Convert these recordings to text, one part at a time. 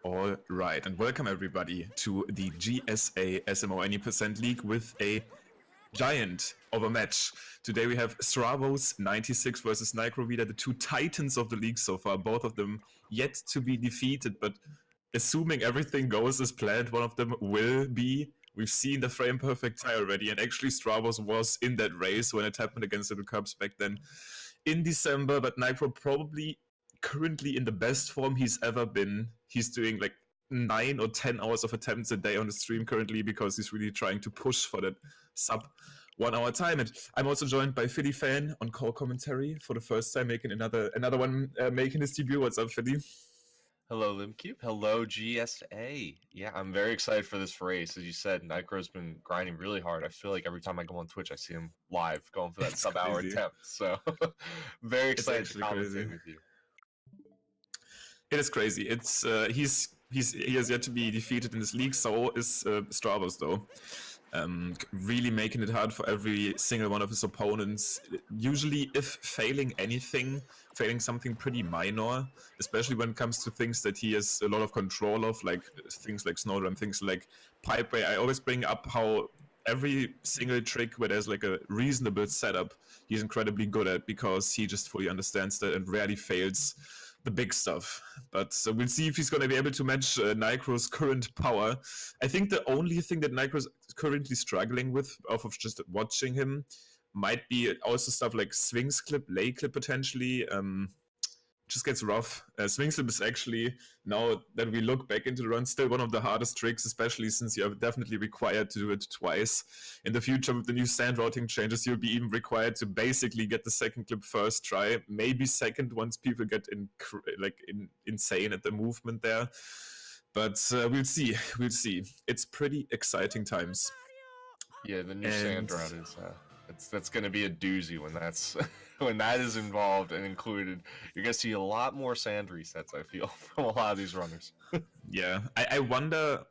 All right, and welcome everybody to the GSA SMO any percent league with a giant of a match. Today we have Stravos96 versus NicroVeda, the two titans of the league so far, both of them yet to be defeated, but assuming everything goes as planned, one of them will be. We've seen the frame perfect tie already, and actually Stravos was in that race when it happened against the Cubs back then in December, but Nitro probably currently in the best form he's ever been. He's doing like 9 or 10 hours of attempts a day on the stream currently because he's really trying to push for that sub 1 hour time. And I'm also joined by Philly Fan on call commentary for the first time, making another one making his debut. What's up, Philly? Hello, Limcube. Hello, GSA. Yeah, I'm very excited for this race. As you said, Nicro's been grinding really hard. I feel like every time I go on Twitch, I see him live going for that sub-hour attempt. So, very excited to commentate with you. It is crazy. It's he has yet to be defeated in this league. So is Stravos though. Really making it hard for every single one of his opponents. Usually, if failing something pretty minor, especially when it comes to things that he has a lot of control of, like things like Snowdrum, things like Pipeway, I always bring up how every single trick where there's like a reasonable setup, he's incredibly good at because he just fully understands that and rarely fails the big stuff. But we'll see if he's going to be able to match Nicro's current power. I think the only thing that Nicro's currently struggling with off of just watching him might be also stuff like Swings Clip, Lay Clip potentially. Just gets rough. Swing Slip is actually, now that we look back into the run, still one of the hardest tricks, especially since you're definitely required to do it twice. In the future, with the new sand routing changes, you'll be even required to basically get the second clip first try, maybe second once people get insane at the movement there. But we'll see. It's pretty exciting times. Yeah, the new sand route is that's going to be a doozy when that's when that is involved and included. You're going to see a lot more sand resets, I feel, from a lot of these runners. Yeah, I wonder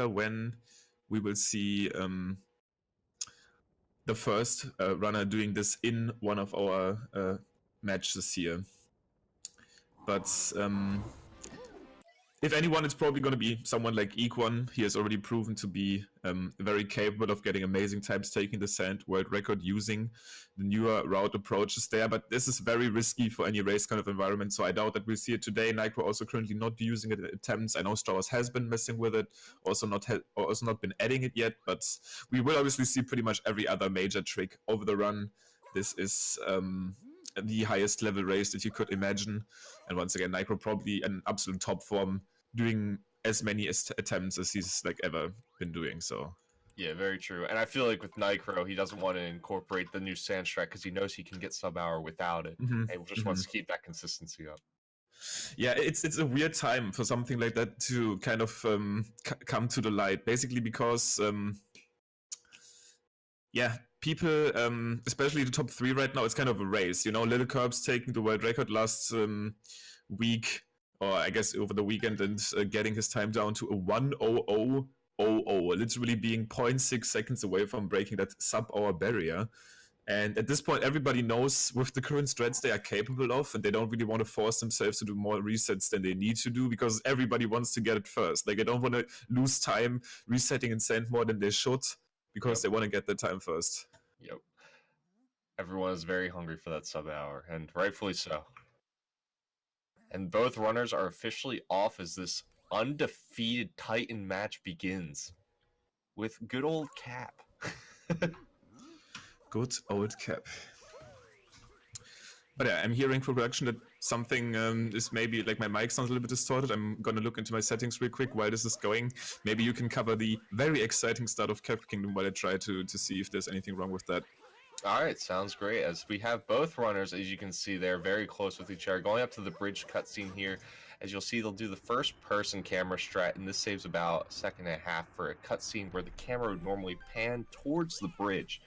when we will see the first runner doing this in one of our matches here. But if anyone, it's probably going to be someone like Equan. He has already proven to be very capable of getting amazing times, taking the sand world record using the newer route approaches there. But this is very risky for any race kind of environment, so I doubt that we'll see it today. Nicro also currently not using it at attempts. I know Stravos has been messing with it, also not been adding it yet, but we will obviously see pretty much every other major trick over the run. This is the highest level race that you could imagine, and once again Nicro probably in absolute top form, doing as many attempts as he's like ever been doing. So yeah, very true. And I feel like with Nicro, he doesn't want to incorporate the new sand strat because he knows he can get sub-hour without it, and he just wants to keep that consistency up. Yeah, it's a weird time for something like that to kind of come to the light, basically because people, especially the top 3 right now, it's kind of a race. You know, Little Curbs taking the world record last week, or I guess over the weekend, and getting his time down to a 1:00:00, literally being 0.6 seconds away from breaking that sub-hour barrier. And at this point, everybody knows with the current strats they are capable of, and they don't really want to force themselves to do more resets than they need to do because everybody wants to get it first. Like, they don't want to lose time resetting and sand more than they should because they want to get the time first. Yep. Everyone is very hungry for that sub-hour, and rightfully so. And both runners are officially off as this undefeated Titan match begins with good old Cap. Good old Cap. But yeah, I'm hearing from production that something is maybe, like, my mic sounds a little bit distorted. I'm gonna look into my settings real quick while this is going. Maybe you can cover the very exciting start of Cap Kingdom while I try to see if there's anything wrong with that. Alright, sounds great. As we have both runners, as you can see, they're very close with each other. Going up to the bridge cutscene here, as you'll see, they'll do the first-person camera strat, and this saves about 1.5 seconds for a cutscene where the camera would normally pan towards the bridge.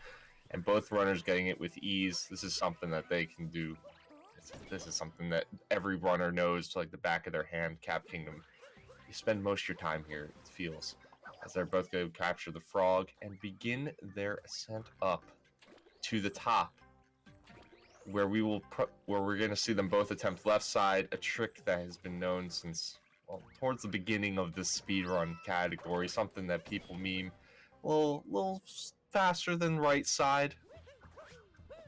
And both runners getting it with ease. This is something that they can do. This is something that every runner knows to like the back of their hand. Cap Kingdom. You spend most of your time here, it feels, as they're both going to capture the frog and begin their ascent up to the top, where we're going to see them both attempt left side, a trick that has been known since well, towards the beginning of this speedrun category, something that people meme a little faster than right side.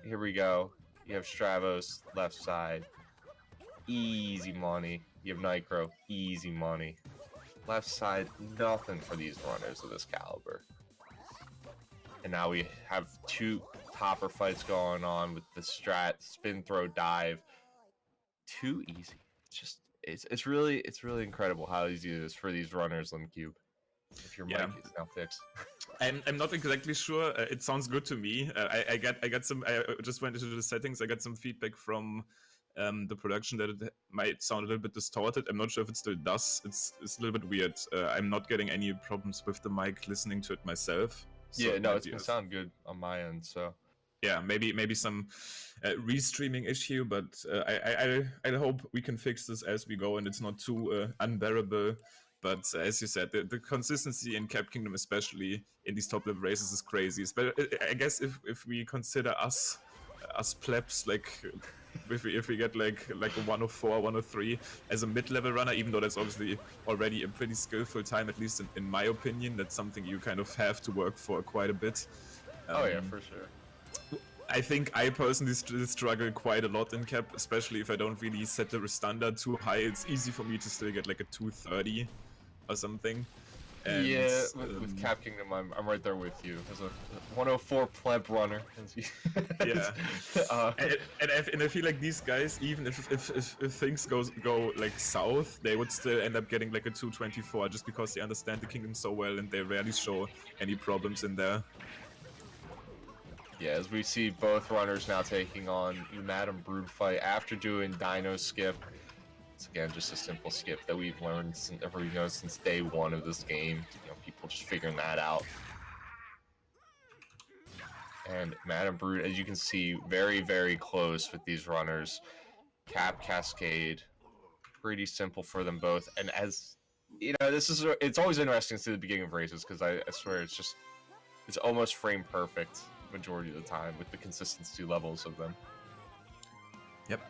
Here we go. You have Stravos, left side. Easy money. You have Nicro, easy money. Left side, nothing for these runners of this caliber. And now we have two topper fights going on with the strat, spin, throw, dive. Too easy. It's really incredible how easy it is for these runners on Cube. If your mic is now fixed. I'm not exactly sure. It sounds good to me. I got some. I just went into the settings. I got some feedback from the production that it might sound a little bit distorted. I'm not sure if it still does. It's a little bit weird. I'm not getting any problems with the mic listening to it myself. So yeah, no, it's gonna sound good on my end. So yeah, maybe some restreaming issue, but I hope we can fix this as we go and it's not too unbearable. But as you said, the consistency in Cap Kingdom, especially in these top level races, is crazy. But I guess if we consider us plebs, like if we get like a 104, 103 as a mid-level runner, even though that's obviously already a pretty skillful time, at least in my opinion, that's something you kind of have to work for quite a bit. Oh yeah, for sure. I think I personally struggle quite a lot in Cap, especially if I don't really set the standard too high. It's easy for me to still get like a 230 or something. And, yeah, with Cap Kingdom, I'm right there with you. As a 104 pleb runner. Yeah. And I feel like these guys, even if things go like south, they would still end up getting like a 224 just because they understand the kingdom so well and they rarely show any problems in there. Yeah, as we see both runners now taking on Madam Brood fight after doing Dino skip. It's again just a simple skip that we've learned since day one of this game. You know, people just figuring that out. And Madam Brood, as you can see, very, very close with these runners. Cap, Cascade, pretty simple for them both. And as you know, it's always interesting to see the beginning of races because I swear it's almost frame perfect majority of the time with the consistency levels of them. Yep,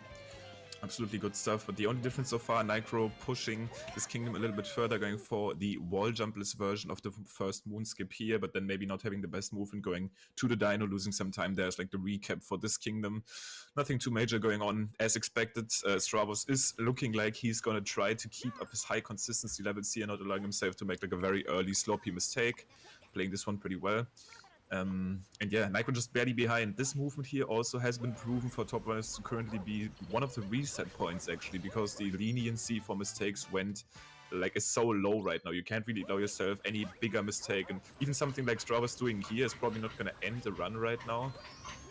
absolutely good stuff. But the only difference so far, Nicro pushing this kingdom a little bit further, going for the wall jumpless version of the first moon skip here, but then maybe not having the best move and going to the dino, losing some time. There's like the recap for this kingdom. Nothing too major going on as expected. Stravos is looking like he's gonna try to keep up his high consistency levels here, not allowing himself to make like a very early sloppy mistake. Playing this one pretty well. And yeah, Nicro just barely behind. This movement here also has been proven for top runners to currently be one of the reset points actually, because the leniency for mistakes is so low right now. You can't really allow yourself any bigger mistake, and even something like Stravos doing here is probably not going to end the run right now.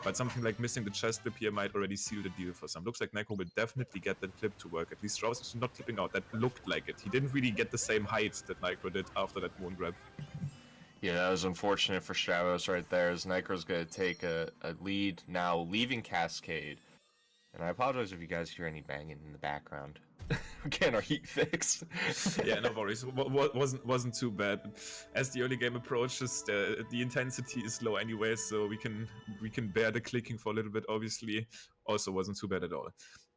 But something like missing the chest clip here might already seal the deal for some. Looks like Nicro will definitely get that clip to work. At least Stravos is not clipping out. That looked like it. He didn't really get the same height that Nicro did after that moon grab. Yeah, that was unfortunate for Stravos right there, as Nicro's going to take a lead now, leaving Cascade. And I apologize if you guys hear any banging in the background. We're getting our heat fixed. Yeah, no worries. Wasn't too bad. As the early game approaches, the intensity is low anyway, so we can bear the clicking for a little bit. Obviously, also wasn't too bad at all.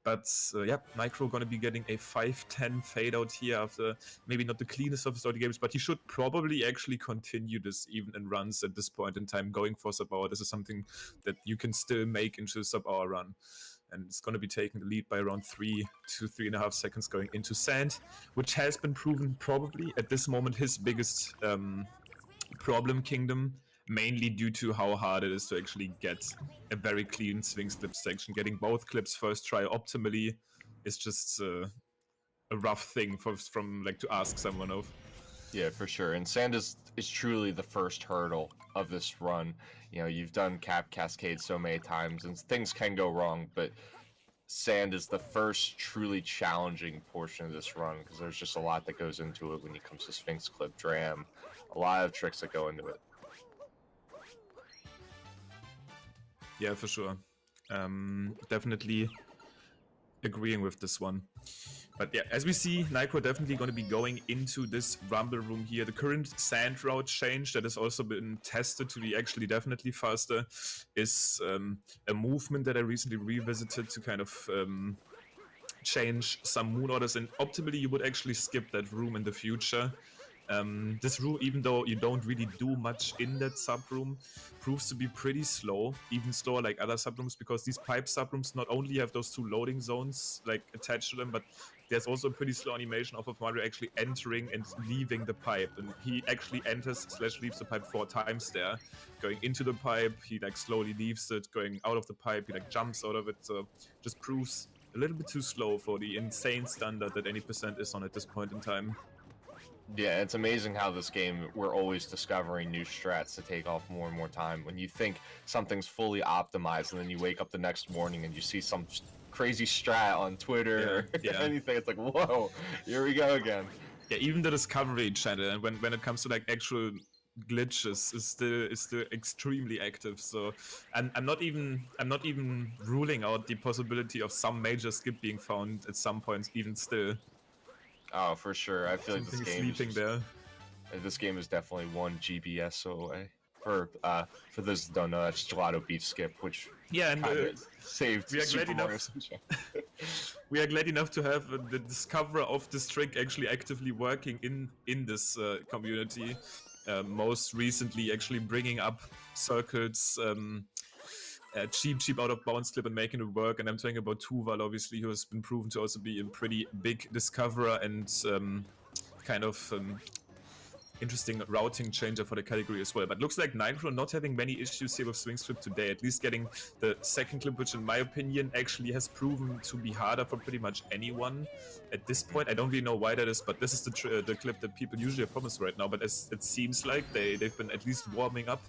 But yeah, Nicro gonna be getting a 5-10 fade out here after maybe not the cleanest of his early games, but he should probably actually continue this even in runs at this point in time. Going for sub-hour, this is something that you can still make into a sub-hour run. And it's going to be taking the lead by around 3 to 3.5 seconds going into sand, which has been proven probably at this moment his biggest problem kingdom, mainly due to how hard it is to actually get a very clean swing slip section. Getting both clips first try optimally is just a rough thing to ask someone of. Yeah, for sure. And sand is truly the first hurdle of this run. You know, you've done Cap Cascade so many times and things can go wrong, but sand is the first truly challenging portion of this run because there's just a lot that goes into it when it comes to Sphinx Clip, Dram, a lot of tricks that go into it. Yeah, for sure. Definitely agreeing with this one. But yeah, as we see, Nicro definitely going to be going into this rumble room here. The current sand route change that has also been tested to be actually definitely faster is a movement that I recently revisited to kind of change some moon orders, and optimally you would actually skip that room in the future. This room, even though you don't really do much in that sub-room, proves to be pretty slow, even slower like other sub-rooms, because these pipe sub-rooms not only have those 2 loading zones like attached to them, but there's also a pretty slow animation of Mario actually entering and leaving the pipe. And he actually enters / leaves the pipe 4 times there. Going into the pipe, he like slowly leaves it. Going out of the pipe, he like jumps out of it. So just proves a little bit too slow for the insane standard that any percent is on at this point in time. Yeah, it's amazing how this game, we're always discovering new strats to take off more and more time. When you think something's fully optimized, and then you wake up the next morning and you see some crazy strat on Twitter or anything, it's like, whoa, here we go again. Yeah, even the Discovery channel, and when it comes to like actual glitches, is still extremely active. So I'm not even ruling out the possibility of some major skip being found at some points, even still. Oh, for sure. I feel like this game sleeping there. This game is definitely 1 GBS away. For those that don't know, that's Gelato Beach Skip, which and saved Super Mario Sunshine. We are glad enough to have the discoverer of this trick actually actively working in this community. Most recently, actually bringing up circles. Cheap out of bounds clip and making it work. And I'm talking about Tuval, obviously, who has been proven to also be a pretty big discoverer and kind of interesting routing changer for the category as well. But looks like Nitro not having many issues here with swing strip today, at least getting the second clip, which in my opinion actually has proven to be harder for pretty much anyone at this point. I don't really know why that is, but this is the clip that people usually have problems right now. But as it seems like they've been at least warming up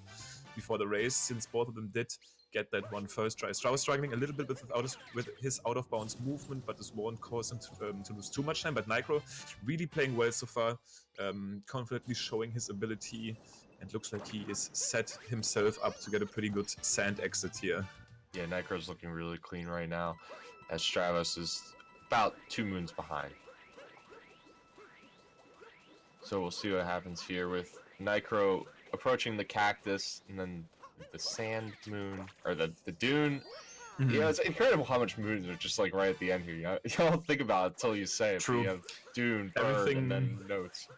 before the race, since both of them did get that one first try. Stravos struggling a little bit with his out-of-bounds movement, but this won't cause him to lose too much time. But Nicro really playing well so far, confidently showing his ability, and looks like he is set himself up to get a pretty good sand exit here. Yeah, Nicro's looking really clean right now, as Stravos is about 2 moons behind. So we'll see what happens here with Nicro approaching the cactus, and then the sand moon, or the dune. Mm-hmm. Yeah, it's incredible how much moons are just like right at the end here. You don't think about it until you say it. True. You have dune, bird, and then notes.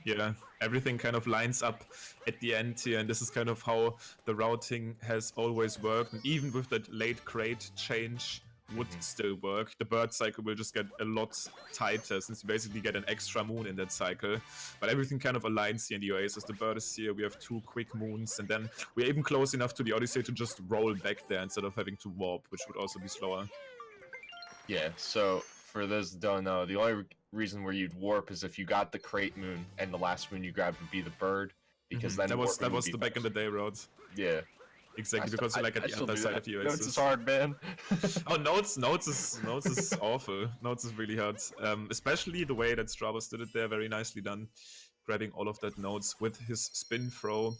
Yeah, everything kind of lines up at the end here, and this is kind of how the routing has always worked. And even with that late crate change, would still work. The bird cycle will just get a lot tighter since you basically get an extra moon in that cycle. But everything kind of aligns here in the Oasis. The bird is here, we have 2 quick moons, and then we're even close enough to the Odyssey to just roll back there instead of having to warp, which would also be slower. Yeah, so for those that don't know, the only reason where you'd warp is if you got the crate moon and the last moon you grabbed would be the bird, because then that was the back in the day route. Yeah. Exactly, because you're like at the other side of the Oasis. Notes is hard, man. Oh, notes is awful. Notes is really hard. Especially the way that Stravos did it there, very nicely done. Grabbing all of that notes with his spin throw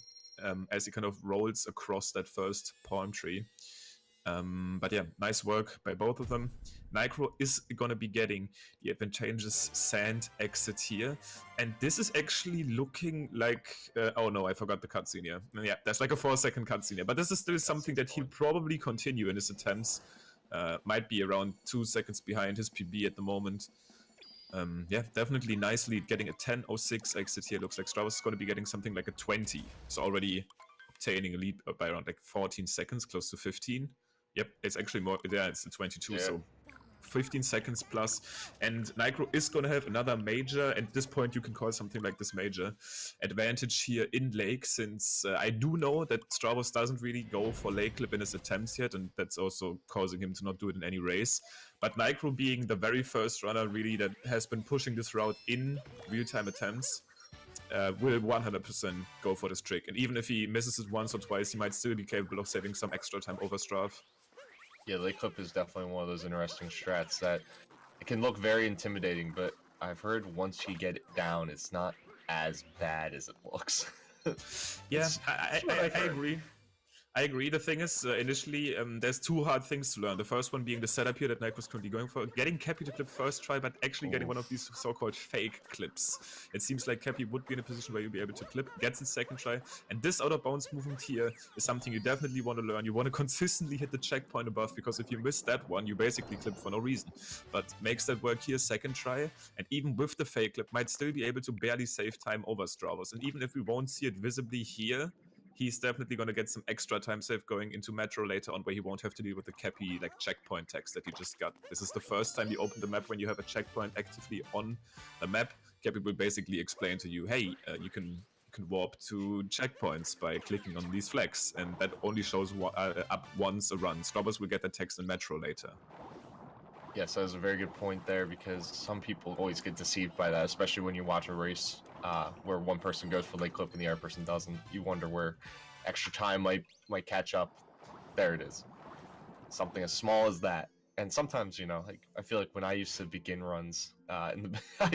as he kind of rolls across that first palm tree. But yeah, nice work by both of them. Nicro is going to be getting the advantageous sand exit here. And this is actually looking like... oh no, I forgot the cutscene here. Yeah, that's like a 4-second cutscene here. But this is still something that he'll probably continue in his attempts. Might be around 2 seconds behind his PB at the moment. Yeah, definitely nicely getting a 10:06 exit here. Looks like Stravos is going to be getting something like a 20. So already obtaining a lead by around like 14 seconds, close to 15. Yep, it's actually more. Yeah, it's a 22, yeah. So 15 seconds plus. And Nicro is going to have another major. At this point, you can call something like this major advantage here in Lake, since I do know that Stravos doesn't really go for Lake Clip in his attempts yet, and that's also causing him to not do it in any race. But Nicro being the very first runner really that has been pushing this route in real-time attempts, will 100% go for this trick. And even if he misses it once or twice, he might still be capable of saving some extra time over Strav. Yeah, Lake Clip is definitely one of those interesting strats that it can look very intimidating, but I've heard once you get it down, it's not as bad as it looks. Yeah, I agree. I agree. The thing is, initially, there's two hard things to learn. The first one being the setup here that Nike currently going for. Getting Cappy to clip first try, but actually getting one of these so-called fake clips. It seems like Cappy would be in a position where you'll be able to clip, gets in second try, and this out-of-bounds movement here is something you definitely want to learn. You want to consistently hit the checkpoint above, because if you miss that one, you basically clip for no reason. But makes that work here, second try, and even with the fake clip, might still be able to barely save time over Stravos. And even if we won't see it visibly here, he's definitely going to get some extra time save going into Metro later on, where he won't have to deal with the Cappy like checkpoint text that he just got. This is the first time you open the map when you have a checkpoint actively on the map. Cappy will basically explain to you, hey, you can warp to checkpoints by clicking on these flags, and that only shows up once a run. Stravos will get that text in Metro later. Yes, that was a very good point there, because some people always get deceived by that, especially when you watch a race where one person goes for late clip and the other person doesn't. You wonder where extra time might catch up. There it is. Something as small as that. And sometimes, you know, like I feel like when I used to begin runs, I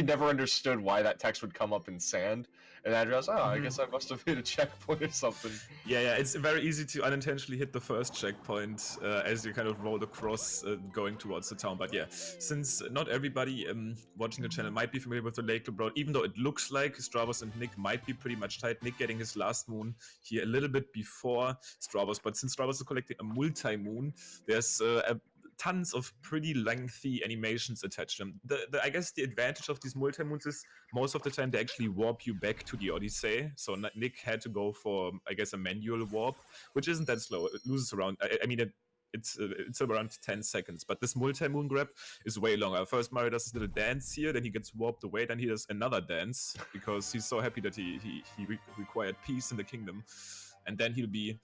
never understood why that text would come up in sand, and I realized, I guess I must have hit a checkpoint or something. Yeah, it's very easy to unintentionally hit the first checkpoint as you kind of roll across going towards the town. But yeah, since not everybody watching the channel might be familiar with the Lake Club route, even though it looks like Stravos and Nick might be pretty much tight, Nick getting his last moon here a little bit before Stravos, but since Stravos is collecting a multi-moon, there's tons of pretty lengthy animations attached to them. I guess the advantage of these multi-moons is most of the time they actually warp you back to the Odyssey. So Nick had to go for, I guess, a manual warp, which isn't that slow. It loses around, I mean, it's around 10 seconds, but this multi-moon grab is way longer. First Mario does this little dance here, then he gets warped away, then he does another dance because he's so happy that he required peace in the kingdom, and then he'll be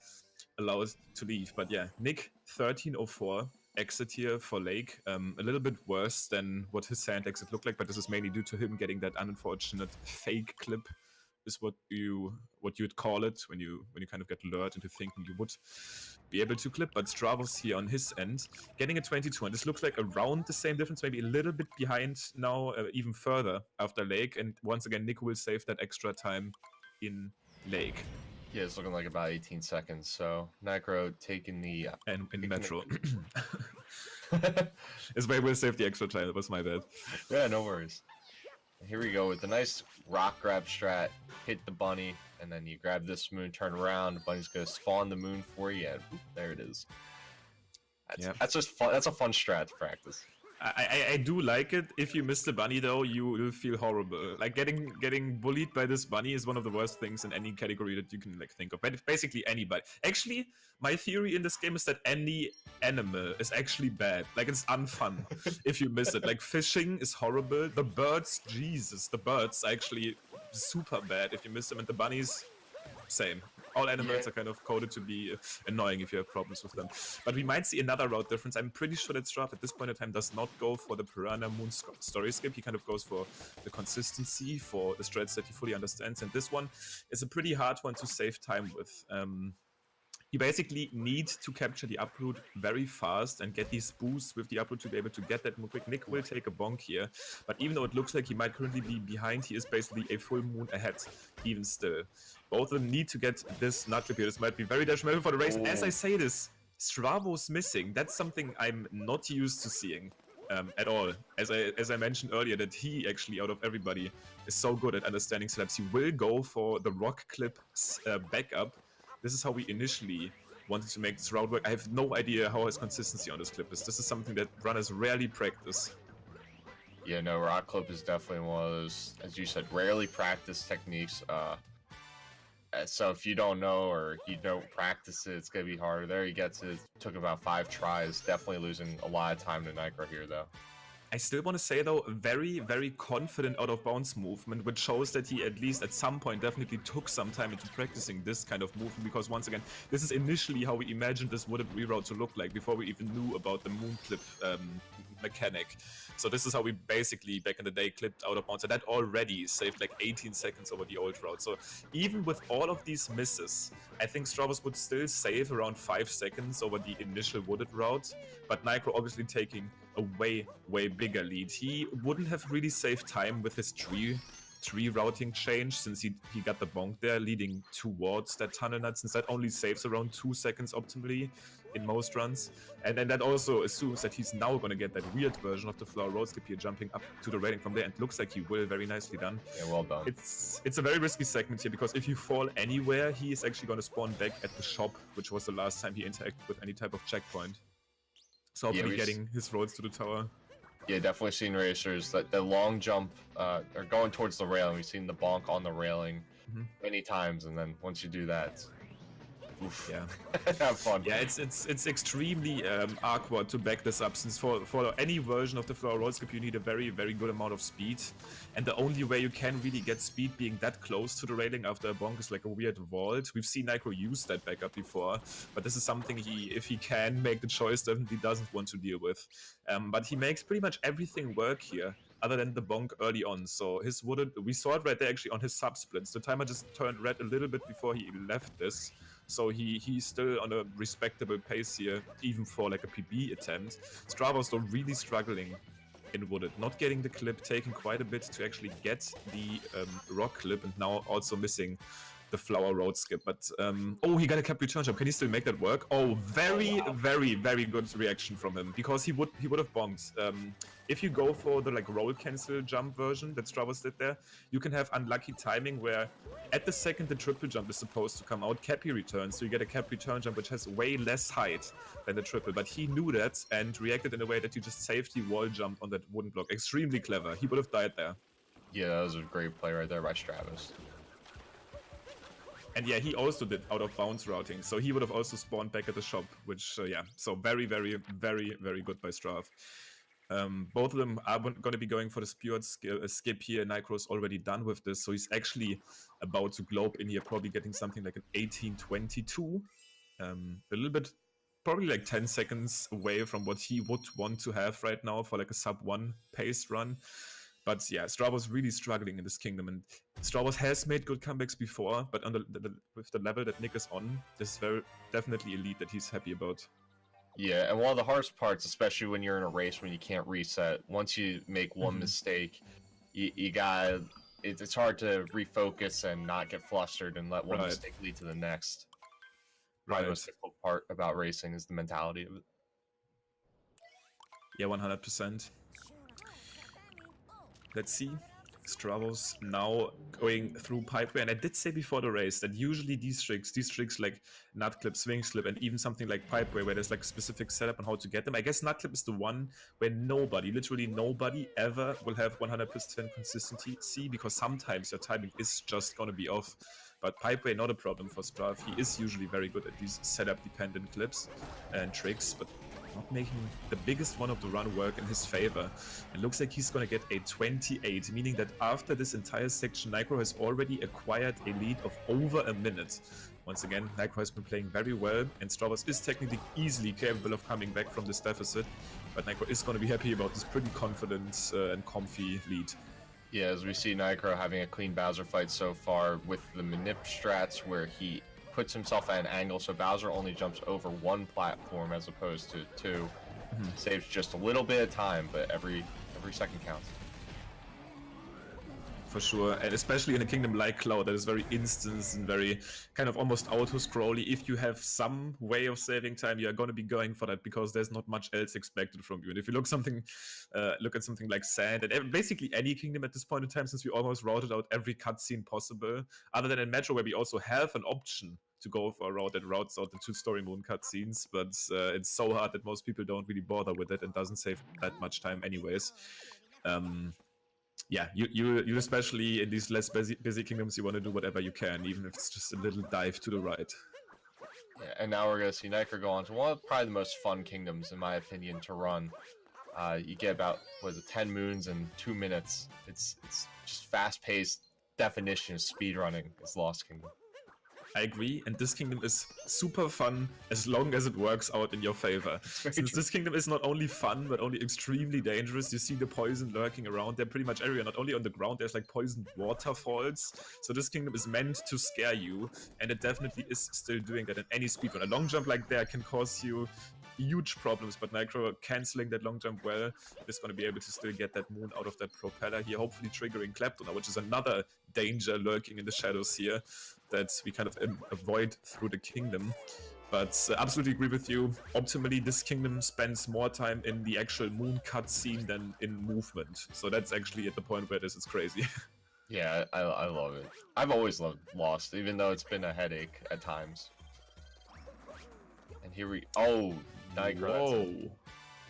allowed to leave. But yeah, Nick 1304 exit here for Lake, a little bit worse than what his sand exit looked like, but this is mainly due to him getting that unfortunate fake clip, is what you'd call it when you kind of get lured into thinking you would be able to clip. But Stravos here on his end getting a 22, and this looks like around the same difference, maybe a little bit behind now, even further after Lake. And once again, Nick will save that extra time in Lake. Yeah, it's looking like about 18 seconds. So Nicro taking the and in Metro. It's why we'll save the extra time. That was my bad. Yeah, no worries. Here we go with the nice rock grab strat. Hit the bunny, and then you grab this moon, turn around. The bunny's gonna spawn the moon for you, and whoop, there it is. That's just fun. That's a fun strat to practice. I do like it. If you miss the bunny though, you will feel horrible. Like getting bullied by this bunny is one of the worst things in any category that you can like think of. But basically anybody. Actually, my theory in this game is that any animal is actually bad. Like it's unfun if you miss it. Like fishing is horrible. The birds, Jesus, the birds are actually super bad if you miss them, and the bunnies, same. All animals are kind of coded to be annoying if you have problems with them. But we might see another route difference. I'm pretty sure that Strav at this point in time does not go for the Piranha Moon story skip. He kind of goes for the consistency, for the strats that he fully understands. And this one is a pretty hard one to save time with. You basically need to capture the upload very fast and get these boosts with the upload to be able to get that moon quick. Nick will take a bonk here, but even though it looks like he might currently be behind, he is basically a full moon ahead, even still. Both of them need to get this nut clip here. This might be very detrimental for the race. As I say this, Stravos missing. That's something I'm not used to seeing at all. As I mentioned earlier, that he actually, out of everybody, is so good at understanding setups. He will go for the rock clip backup. This is how we initially wanted to make this route work. I have no idea how his consistency on this clip is. This is something that runners rarely practice. Yeah, no, rock clip is definitely one of those, as you said, rarely practiced techniques. So if you don't know or you don't practice it, it's going to be harder. There he gets it. Took about 5 tries. Definitely losing a lot of time to Nicro here, though. I still want to say, though, very, very confident out-of-bounds movement, which shows that he, at least at some point, definitely took some time into practicing this kind of movement, because, once again, this is initially how we imagined this wooded reroute to look like, before we even knew about the moon clip mechanic. So this is how we basically, back in the day, clipped out-of-bounds, and that already saved like 18 seconds over the old route. So even with all of these misses, I think Stravos would still save around 5 seconds over the initial wooded route, but Nicro obviously taking a way bigger lead. He wouldn't have really saved time with his tree tree routing change since he got the bonk there leading towards that tunnel nut, since that only saves around 2 seconds optimally in most runs. And then that also assumes that he's now going to get that weird version of the flower road skip here, jumping up to the railing from there, and looks like he will. Very nicely done. Yeah, well done. It's a very risky segment here, because if you fall anywhere, he is actually going to spawn back at the shop, which was the last time he interacted with any type of checkpoint. So hopefully getting his roads to the tower. Yeah, definitely seen racers that the long jump are going towards the railing. We've seen the bonk on the railing many times, and then once you do that, oof. Yeah, have fun. Yeah, it's extremely awkward to back this up, since for any version of the flower road skip you need a very good amount of speed, and the only way you can really get speed being that close to the railing after a bonk is like a weird vault. We've seen Nicro use that backup before, but this is something if he can make the choice, definitely doesn't want to deal with. But he makes pretty much everything work here, other than the bonk early on. So his wooded, we saw it right there actually on his sub splits. The timer just turned red a little bit before he left this. So he's still on a respectable pace here, even for like a PB attempt. Stravos though really struggling in wooded, not getting the clip, taking quite a bit to actually get the rock clip, and now also missing the flower road skip. But oh, he got a cap return jump. Can he still make that work? Oh, very good reaction from him, because he would have bonked. If you go for the like roll cancel jump version that Stravos did there, you can have unlucky timing where at the second the triple jump is supposed to come out, Cappy returns, so you get a cap return jump which has way less height than the triple. But he knew that and reacted in a way that he just safety wall jumped on that wooden block. Extremely clever. He would have died there. Yeah, that was a great play right there by Stravos. And yeah, he also did out of bounds routing, so he would have also spawned back at the shop, which yeah, so very good by Strav. Both of them are going to be going for the Speward skip here. Nicro's already done with this, so he's actually about to globe in here, probably getting something like an 18:22. A little bit, probably like 10 seconds away from what he would want to have right now for like a sub 1 paced run. But yeah, Stravos really struggling in this kingdom, and Stravos has made good comebacks before, but on with the level that Nick is on, this is very definitely elite that he's happy about. Yeah, and one of the hardest parts, especially when you're in a race when you can't reset, once you make one mistake, you got it's hard to refocus and not get flustered and let one mistake lead to the next. Probably the most difficult part about racing is the mentality of it. Yeah, 100%. Let's see. Stravos now going through Pipeway, and I did say before the race that usually these tricks like nut clip, swing slip, and even something like Pipeway where there's like a specific setup on how to get them. I guess nut clip is the one where literally nobody ever will have 100% consistency, because sometimes your timing is just gonna be off. But Pipeway, not a problem for Strav. He is usually very good at these setup dependent clips and tricks, but not making the biggest one of the run work in his favor. It looks like he's going to get a 28, meaning that after this entire section, Nicro has already acquired a lead of over a minute. Once again, Nicro has been playing very well, and Stravos is technically easily capable of coming back from this deficit, but Nicro is going to be happy about this pretty confident and comfy lead. Yeah, as we see Nicro having a clean Bowser fight so far with the manip strats where he puts himself at an angle so Bowser only jumps over one platform as opposed to two. Saves just a little bit of time, but every second counts. For sure, and especially in a kingdom like Cloud that is very instant and very kind of almost auto-scrolly. If you have some way of saving time, you are going to be going for that, because there's not much else expected from you. And if you look at something like Sand, and basically any kingdom at this point in time, since we almost routed out every cutscene possible, other than in Metro where we also have an option to go for a route that routes out the 2 story moon cutscenes, but it's so hard that most people don't really bother with it and doesn't save that much time anyways. Yeah, you especially in these less busy kingdoms, you want to do whatever you can, even if it's just a little dive to the right. Yeah, and now we're going to see Nicro go on to one of probably the most fun kingdoms, in my opinion, to run. You get about, 10 moons in 2 minutes. It's just fast-paced definition of speedrunning is Lost Kingdom. I agree, and this kingdom is super fun as long as it works out in your favor. Since this kingdom is not only fun, but only extremely dangerous, you see the poison lurking around there pretty much everywhere. Not only on the ground, there's like poisoned waterfalls. So this kingdom is meant to scare you, and it definitely is still doing that in any speedrun. A long jump like that can cause you huge problems, but Nicro cancelling that long jump well is going to be able to still get that moon out of that propeller here, hopefully triggering Clapton, which is another danger lurking in the shadows here that we kind of avoid through the kingdom. But absolutely agree with you. Optimally, this kingdom spends more time in the actual moon cutscene than in movement. So that's actually at the point where this is crazy. Yeah, I love it. I've always loved Lost, even though it's been a headache at times. And here we... Oh, Nitro. Whoa.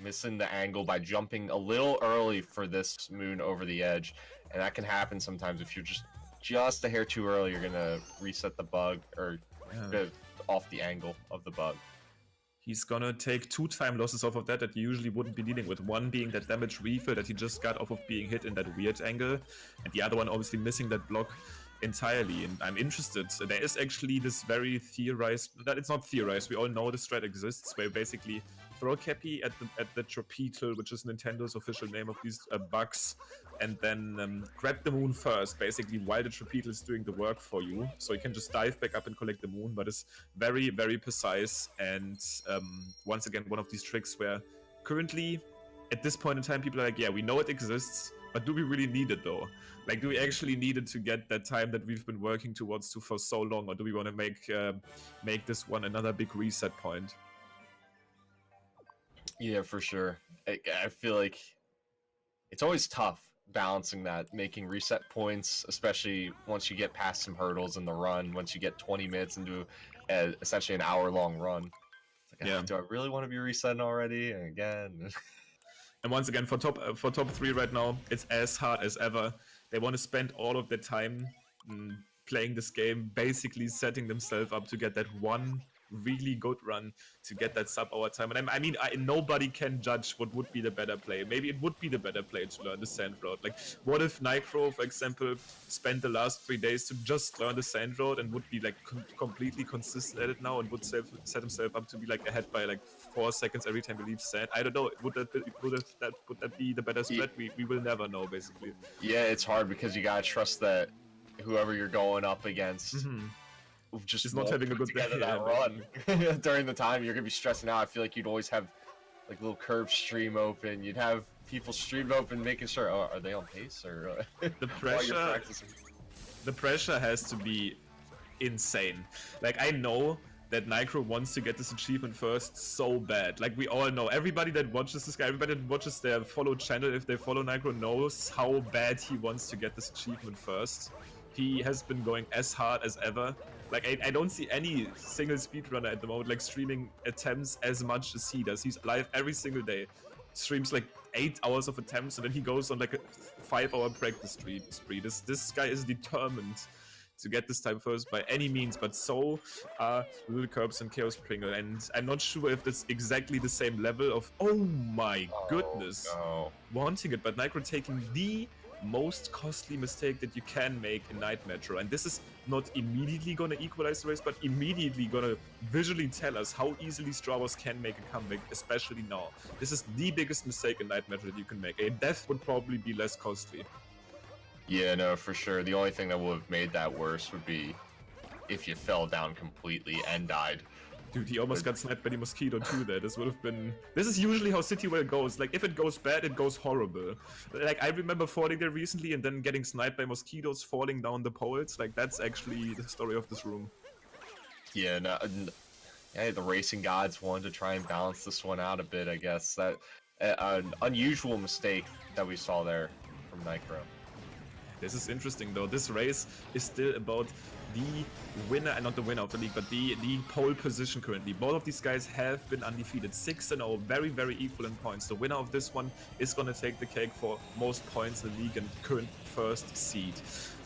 Missing the angle by jumping a little early for this moon over the edge. And that can happen sometimes if you're just a hair too early. You're going to reset the bug or off the angle of the bug. He's gonna take 2 time losses off of that you usually wouldn't be dealing with. One being that damage refill that he just got off of being hit in that weird angle, and the other one obviously missing that block entirely. And I'm interested. There is actually this very theorized, that it's not theorized, we all know the strat exists, where basically throw Cappy at the Tropital, which is Nintendo's official name of these bugs, and then grab the moon first, basically while the Tropital is doing the work for you. So you can just dive back up and collect the moon, but it's very, very precise. And once again, one of these tricks where currently, at this point in time, people are like, yeah, we know it exists, but do we really need it though? Like, do we actually need it to get that time that we've been working towards for so long, or do we want to make this one another big reset point? Yeah, for sure. I feel like it's always tough balancing that, making reset points, especially once you get past some hurdles in the run, once you get 20 minutes into essentially an hour-long run. It's like, do I really want to be resetting already? And again... And once again, for top 3 right now, it's as hard as ever. They want to spend all of their time playing this game, basically setting themselves up to get that one really good run to get that sub-hour time. And I mean, nobody can judge what would be the better play. Maybe it would be the better play to learn the Sand Road. Like, what if Nitro, for example, spent the last 3 days to just learn the Sand Road and would be like completely consistent at it now and would set himself up to be like ahead by like 4 seconds every time he leaves sand? I don't know. Would that be the better strat? We will never know, basically. Yeah, it's hard because you gotta trust that whoever you're going up against just is not having a good together that run. During the time you're gonna be stressing out. I feel like you'd always have like little curve stream open. You'd have people stream open, making sure, oh, are they on pace or the pressure has to be insane. Like, I know that Nitro wants to get this achievement first so bad. Like, we all know, everybody that watches this guy, everybody that watches their follow channel, if they follow Nitro, knows how bad he wants to get this achievement first. He has been going as hard as ever. Like, I don't see any single speedrunner at the moment like streaming attempts as much as he does. He's live every single day, streams like 8 hours of attempts, and then he goes on like a 5-hour practice spree. This guy is determined to get this time first by any means, but so are Little Curbs and Chaos Pringle, and I'm not sure if that's exactly the same level of, oh my goodness, wanting it, but Nitro taking the most costly mistake that you can make in Night Metro, and this is not immediately gonna equalize the race, but immediately gonna visually tell us how easily Stravos can make a comeback, especially now. This is the biggest mistake in Night Metro that you can make. A death would probably be less costly. Yeah, no, for sure. The only thing that would have made that worse would be if you fell down completely and died. Dude, he almost got sniped by the mosquito too there. This would have been... This is usually how Citywell goes. Like, if it goes bad, it goes horrible. Like, I remember falling there recently and then getting sniped by mosquitoes falling down the poles. Like, that's actually the story of this room. Yeah, no, yeah, the racing gods wanted to try and balance this one out a bit, I guess. That an unusual mistake that we saw there from Nitro. This is interesting though. This race is still about the winner, not the winner of the league, but the pole position currently. Both of these guys have been undefeated, 6-0, very, very equal in points. The winner of this one is going to take the cake for most points in the league and current first seed.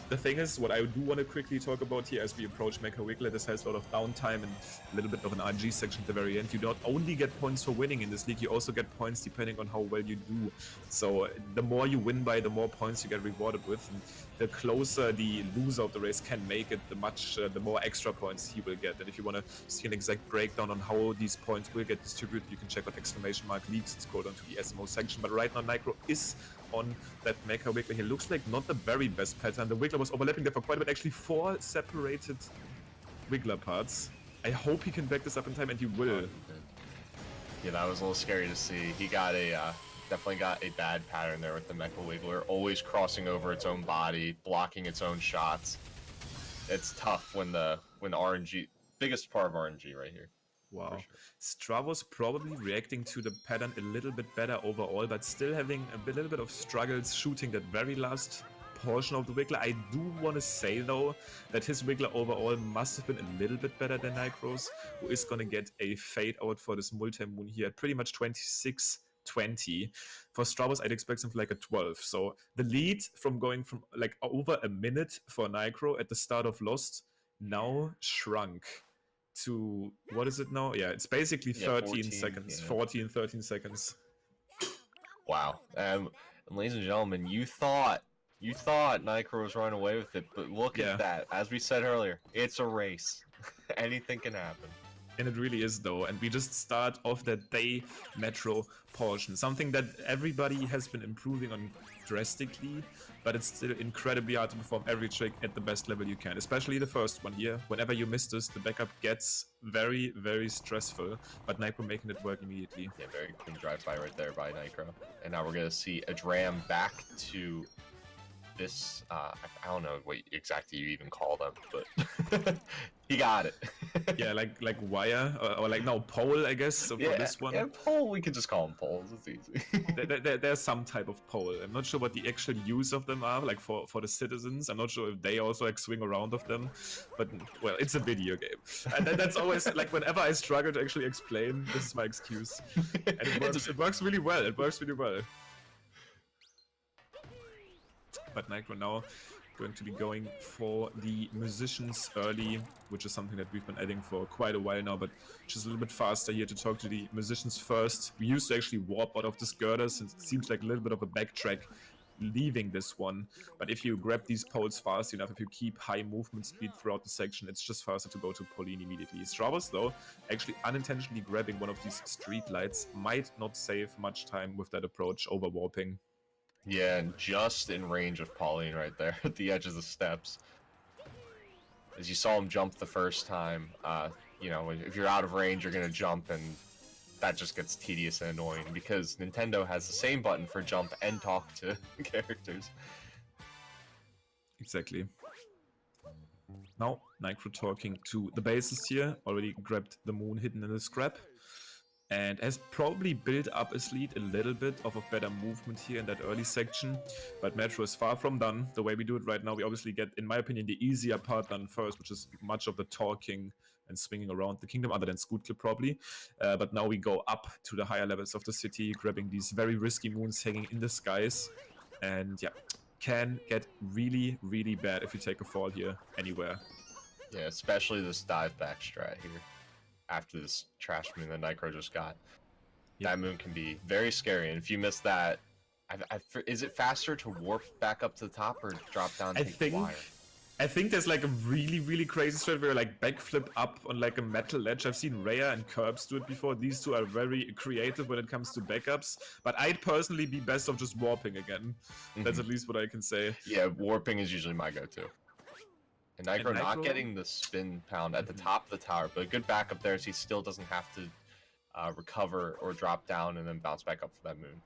The thing is, what I do want to quickly talk about here as we approach Mecha Wiggler, this has a lot of downtime and a little bit of an RG section at the very end. You don't only get points for winning in this league, you also get points depending on how well you do. So the more you win by, the more points you get rewarded with. And the closer the loser of the race can make it, the more extra points he will get. And if you want to see an exact breakdown on how these points will get distributed, you can check out !leaks. It's called onto the SMO section. But right now, Nicro is on that Mecha Wiggler here. Looks like not the very best pattern. The Wiggler was overlapping there for quite a bit. Actually, 4 separated Wiggler parts. I hope he can back this up in time, and he will. Yeah, that was a little scary to see. He got a definitely got a bad pattern there with the Mecha Wiggler, always crossing over its own body, blocking its own shots. It's tough when RNG, biggest part of RNG right here. Wow. Sure. Stravos probably reacting to the pattern a little bit better overall, but still having a little bit of struggles shooting that very last portion of the Wiggler. I do want to say though that his Wiggler overall must have been a little bit better than Nicro's, who is going to get a fade out for this multi-moon here at pretty much 26-20. For Stravos, I'd expect something like a 12. So the lead from going from like over a minute for Nicro at the start of Lost now shrunk to, what is it now? Yeah, it's basically 13 seconds, yeah. 14, 13 seconds. Wow. And ladies and gentlemen, you thought Nicro was running away with it, but look at that. As we said earlier, it's a race. Anything can happen. And it really is though, and we just start off that day metro portion, something that everybody has been improving on drastically, but it's still incredibly hard to perform every trick at the best level you can, especially the first one here. Whenever you miss this, the backup gets very, very stressful, but Nicro making it work immediately. Yeah, very clean drive-by right there by Nicro. And now we're going to see a dram back to this, I don't know what exactly you even call them, but he got it. Yeah, like wire, or like, no, pole, I guess, so for this one. Yeah, pole, we could just call them poles, it's easy. There's some type of pole. I'm not sure what the actual use of them are, like for the citizens. I'm not sure if they also like swing around of them, but, well, it's a video game. And that's always, like, whenever I struggle to actually explain, this is my excuse. And it works really well, But Nicro now going to be going for the musicians early, which is something that we've been adding for quite a while now, but just a little bit faster here to talk to the musicians first. We used to actually warp out of this girder since it seems like a little bit of a backtrack leaving this one, but if you grab these poles fast enough, if you keep high movement speed throughout the section, it's just faster to go to Pauline immediately. Stravos though, actually unintentionally grabbing one of these street lights, might not save much time with that approach over warping. Yeah, and just in range of Pauline right there at the edge of the steps. As you saw him jump the first time, you know, if you're out of range, you're going to jump, and that just gets tedious and annoying because Nintendo has the same button for jump and talk to characters. Exactly. Now, Nicro talking to the bases here, already grabbed the moon hidden in the scrap. And has probably built up his lead a little bit of a better movement here in that early section. But Metro is far from done. The way we do it right now, we obviously get, in my opinion, the easier part done first, which is much of the talking and swinging around the kingdom, other than Scoot Clip probably. But now we go up to the higher levels of the city, grabbing these very risky moons hanging in the skies. And yeah, can get really, really bad if you take a fall here anywhere. Yeah, especially this dive back strat here. After this trash moon that Nicro just got. Yep. That moon can be very scary, and if you miss that, is it faster to warp back up to the top or drop down to the wire? I think there's like a really, really crazy strat where you like backflip up on like a metal ledge. I've seen Rhea and Curbs do it before. These two are very creative when it comes to backups, but I'd personally be best of just warping again. That's at least what I can say. Yeah, warping is usually my go-to. And Nicro not getting the spin pound at the top of the tower, but a good backup there so he still doesn't have to recover or drop down and then bounce back up for that moon.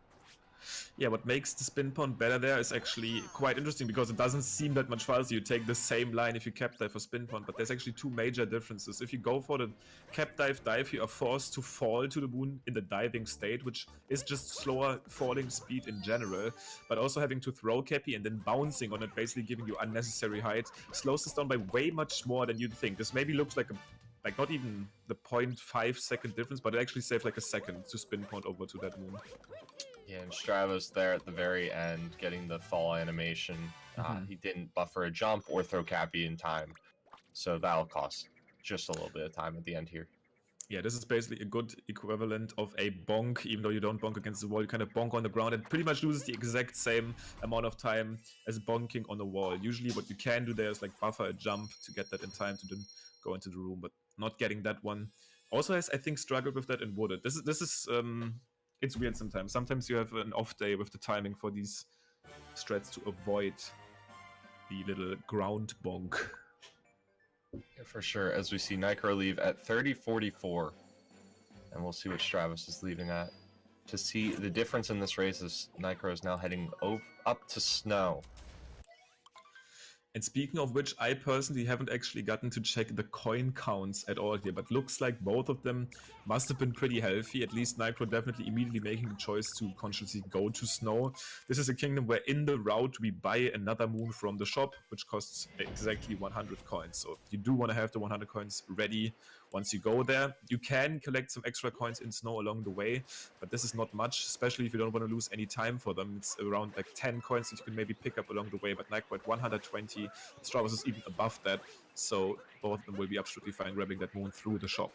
Yeah, what makes the spin pound better there is actually quite interesting because it doesn't seem that much faster. You take the same line if you cap dive for spin pound, but there's actually two major differences. If you go for the cap dive, you are forced to fall to the moon in the diving state, which is just slower falling speed in general, but also having to throw cappy and then bouncing on it, basically giving you unnecessary height, slows this down by way much more than you'd think. This maybe looks like not even the 0.5 second difference, but it actually saved like a second to spin pound over to that moon. Yeah, and Stravos there at the very end, getting the fall animation. He didn't buffer a jump or throw cappy in time, so that'll cost just a little bit of time at the end here. Yeah, this is basically a good equivalent of a bonk. Even though you don't bonk against the wall, you kind of bonk on the ground. It pretty much loses the exact same amount of time as bonking on the wall. Usually what you can do there is like buffer a jump to get that in time to then go into the room, but not getting that one. Also has, I think, struggled with that in Wooded. This is it's weird sometimes. Sometimes you have an off day with the timing for these strats to avoid the little ground bonk. Yeah, for sure. As we see Nicro leave at 30:44, and we'll see what Stravos is leaving at. To see the difference in this race is Nicro is now heading up to snow. And speaking of which, I personally haven't actually gotten to check the coin counts at all here, but looks like both of them must have been pretty healthy. At least Nitro definitely immediately making the choice to consciously go to Snow. This is a kingdom where in the route we buy another moon from the shop, which costs exactly 100 coins. So you do want to have the 100 coins ready once you go there. You can collect some extra coins in Snow along the way, but this is not much, especially if you don't want to lose any time for them. It's around like 10 coins that you can maybe pick up along the way, but Nitro at 120. Stravos is even above that, so both of them will be absolutely fine grabbing that moon through the shop.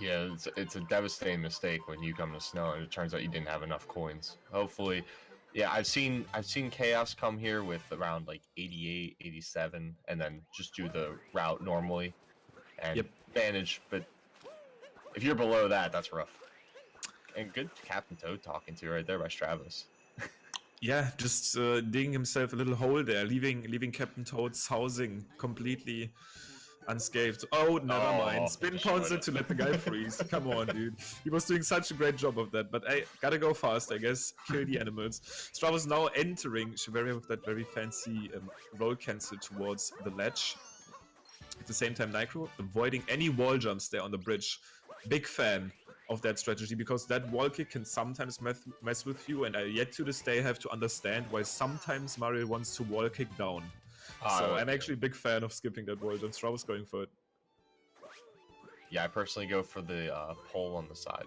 Yeah, it's a devastating mistake when you come to Snow and it turns out you didn't have enough coins. Hopefully, yeah, I've seen Chaos come here with around like 88, 87, and then just do the route normally and manage. But if you're below that, that's rough. And good Captain Toad talking to you right there by Stravos. Yeah, just digging himself a little hole there, leaving Captain Toad's housing completely unscathed. Oh, never mind. Spin pounds it to let the guy freeze. Come on, dude. He was doing such a great job of that, but I gotta go fast, I guess. Kill the animals. Stravos now entering Shiveria with that very fancy roll cancel towards the ledge. At the same time, Nitro avoiding any wall jumps there on the bridge. Big fan of that strategy because that wall kick can sometimes mess with you, and I yet to this day have to understand why sometimes Mario wants to wall kick down. So I'm actually a big fan of skipping that wall jump. Stravos going for it. Yeah, I personally go for the pole on the side.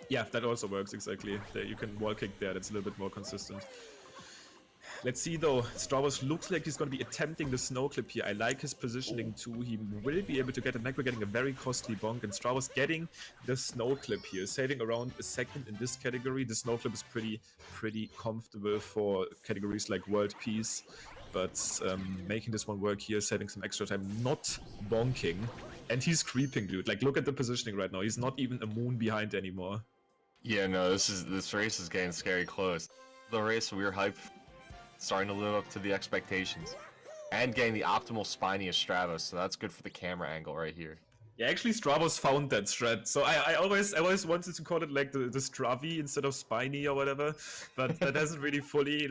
Yeah, that also works exactly. You can wall kick there. That's a little bit more consistent. Let's see though, Stravos looks like he's going to be attempting the snow clip here. I like his positioning too. He will be able to get it. Necro getting a very costly bonk, and Stravos getting the snow clip here, saving around a second in this category. The snow clip is pretty comfortable for categories like World Peace, but making this one work here, saving some extra time, not bonking. And he's creeping, dude. Like, look at the positioning right now. He's not even a moon behind anymore. Yeah, no, this race is getting scary close. The race we were hyped, starting to live up to the expectations, and getting the optimal spiny of Stravos, so that's good for the camera angle right here. Yeah, actually, Stravos found that strat. So I always wanted to call it like the Stravi instead of Spiny or whatever, but that hasn't really fully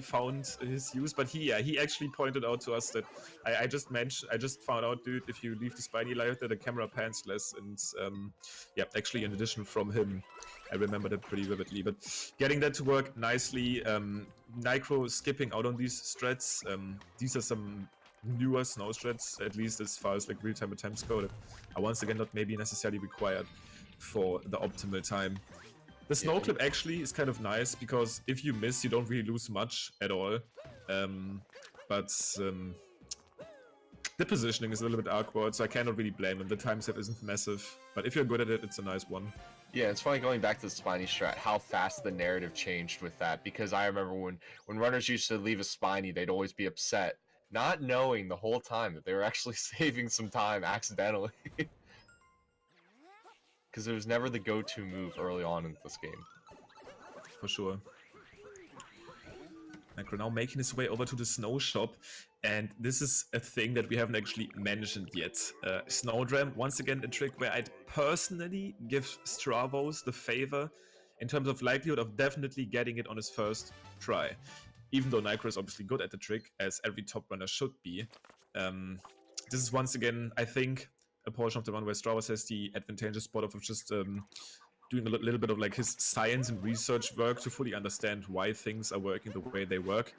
found his use. But he actually pointed out to us that I just found out, dude, if you leave the Spiny live there, the camera pans less. And yeah, actually, in addition from him, I remember that pretty vividly. But getting that to work nicely, Nicro skipping out on these strats. These are some newer snow strats, at least as far as like real-time attempts go, that are once again not maybe necessarily required for the optimal time. The snow clip actually is kind of nice because if you miss, you don't really lose much at all. But the positioning is a little bit awkward, so I cannot really blame him. The time save isn't massive, but if you're good at it, it's a nice one. Yeah, it's funny going back to the Spiny strat, how fast the narrative changed with that, because I remember when runners used to leave a Spiny, they'd always be upset, not knowing the whole time that they were actually saving some time accidentally. Because it was never the go-to move early on in this game. For sure. Necro now making his way over to the snow shop, and this is a thing that we haven't actually mentioned yet. Snowdram, once again a trick where I'd personally give Stravos the favor in terms of likelihood of definitely getting it on his first try. Even though Nicro is obviously good at the trick, as every top runner should be. This is once again, I think, a portion of the run where Stravos has the advantageous spot of just doing a little bit of like his science and research work to fully understand why things are working the way they work.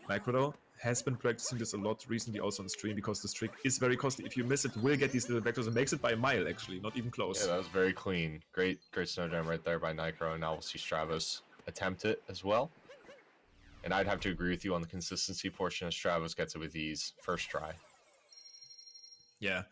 Nicro though has been practicing this a lot recently also on stream because this trick is very costly. If you miss it, will get these little vectors and makes it by a mile actually, not even close. Yeah, that was very clean. Great Snowdram right there by Nicro, and now we'll see Stravos attempt it as well. And I'd have to agree with you on the consistency portion, as Stravos gets it with ease first try. Yeah,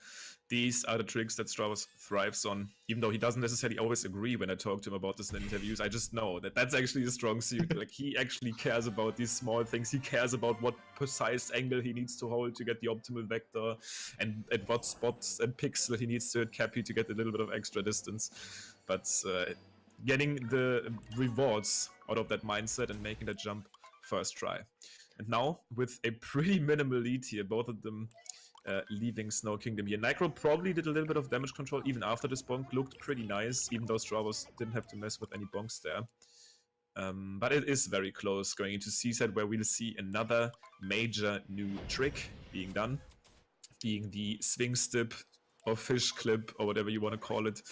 these are the tricks that Stravos thrives on, even though he doesn't necessarily always agree when I talk to him about this in interviews. I just know that that's actually a strong suit. Like, he actually cares about these small things. He cares about what precise angle he needs to hold to get the optimal vector, and at what spots and pixel he needs to hit Cappy to get a little bit of extra distance. But getting the rewards out of that mindset and making that jump first try. And now, with a pretty minimal lead here, both of them leaving Snow Kingdom here. Nicro probably did a little bit of damage control even after this bonk, looked pretty nice, even though Stravos didn't have to mess with any bonks there. But it is very close going into C-set, where we'll see another major new trick being done, being the swing stip or fish clip or whatever you want to call it.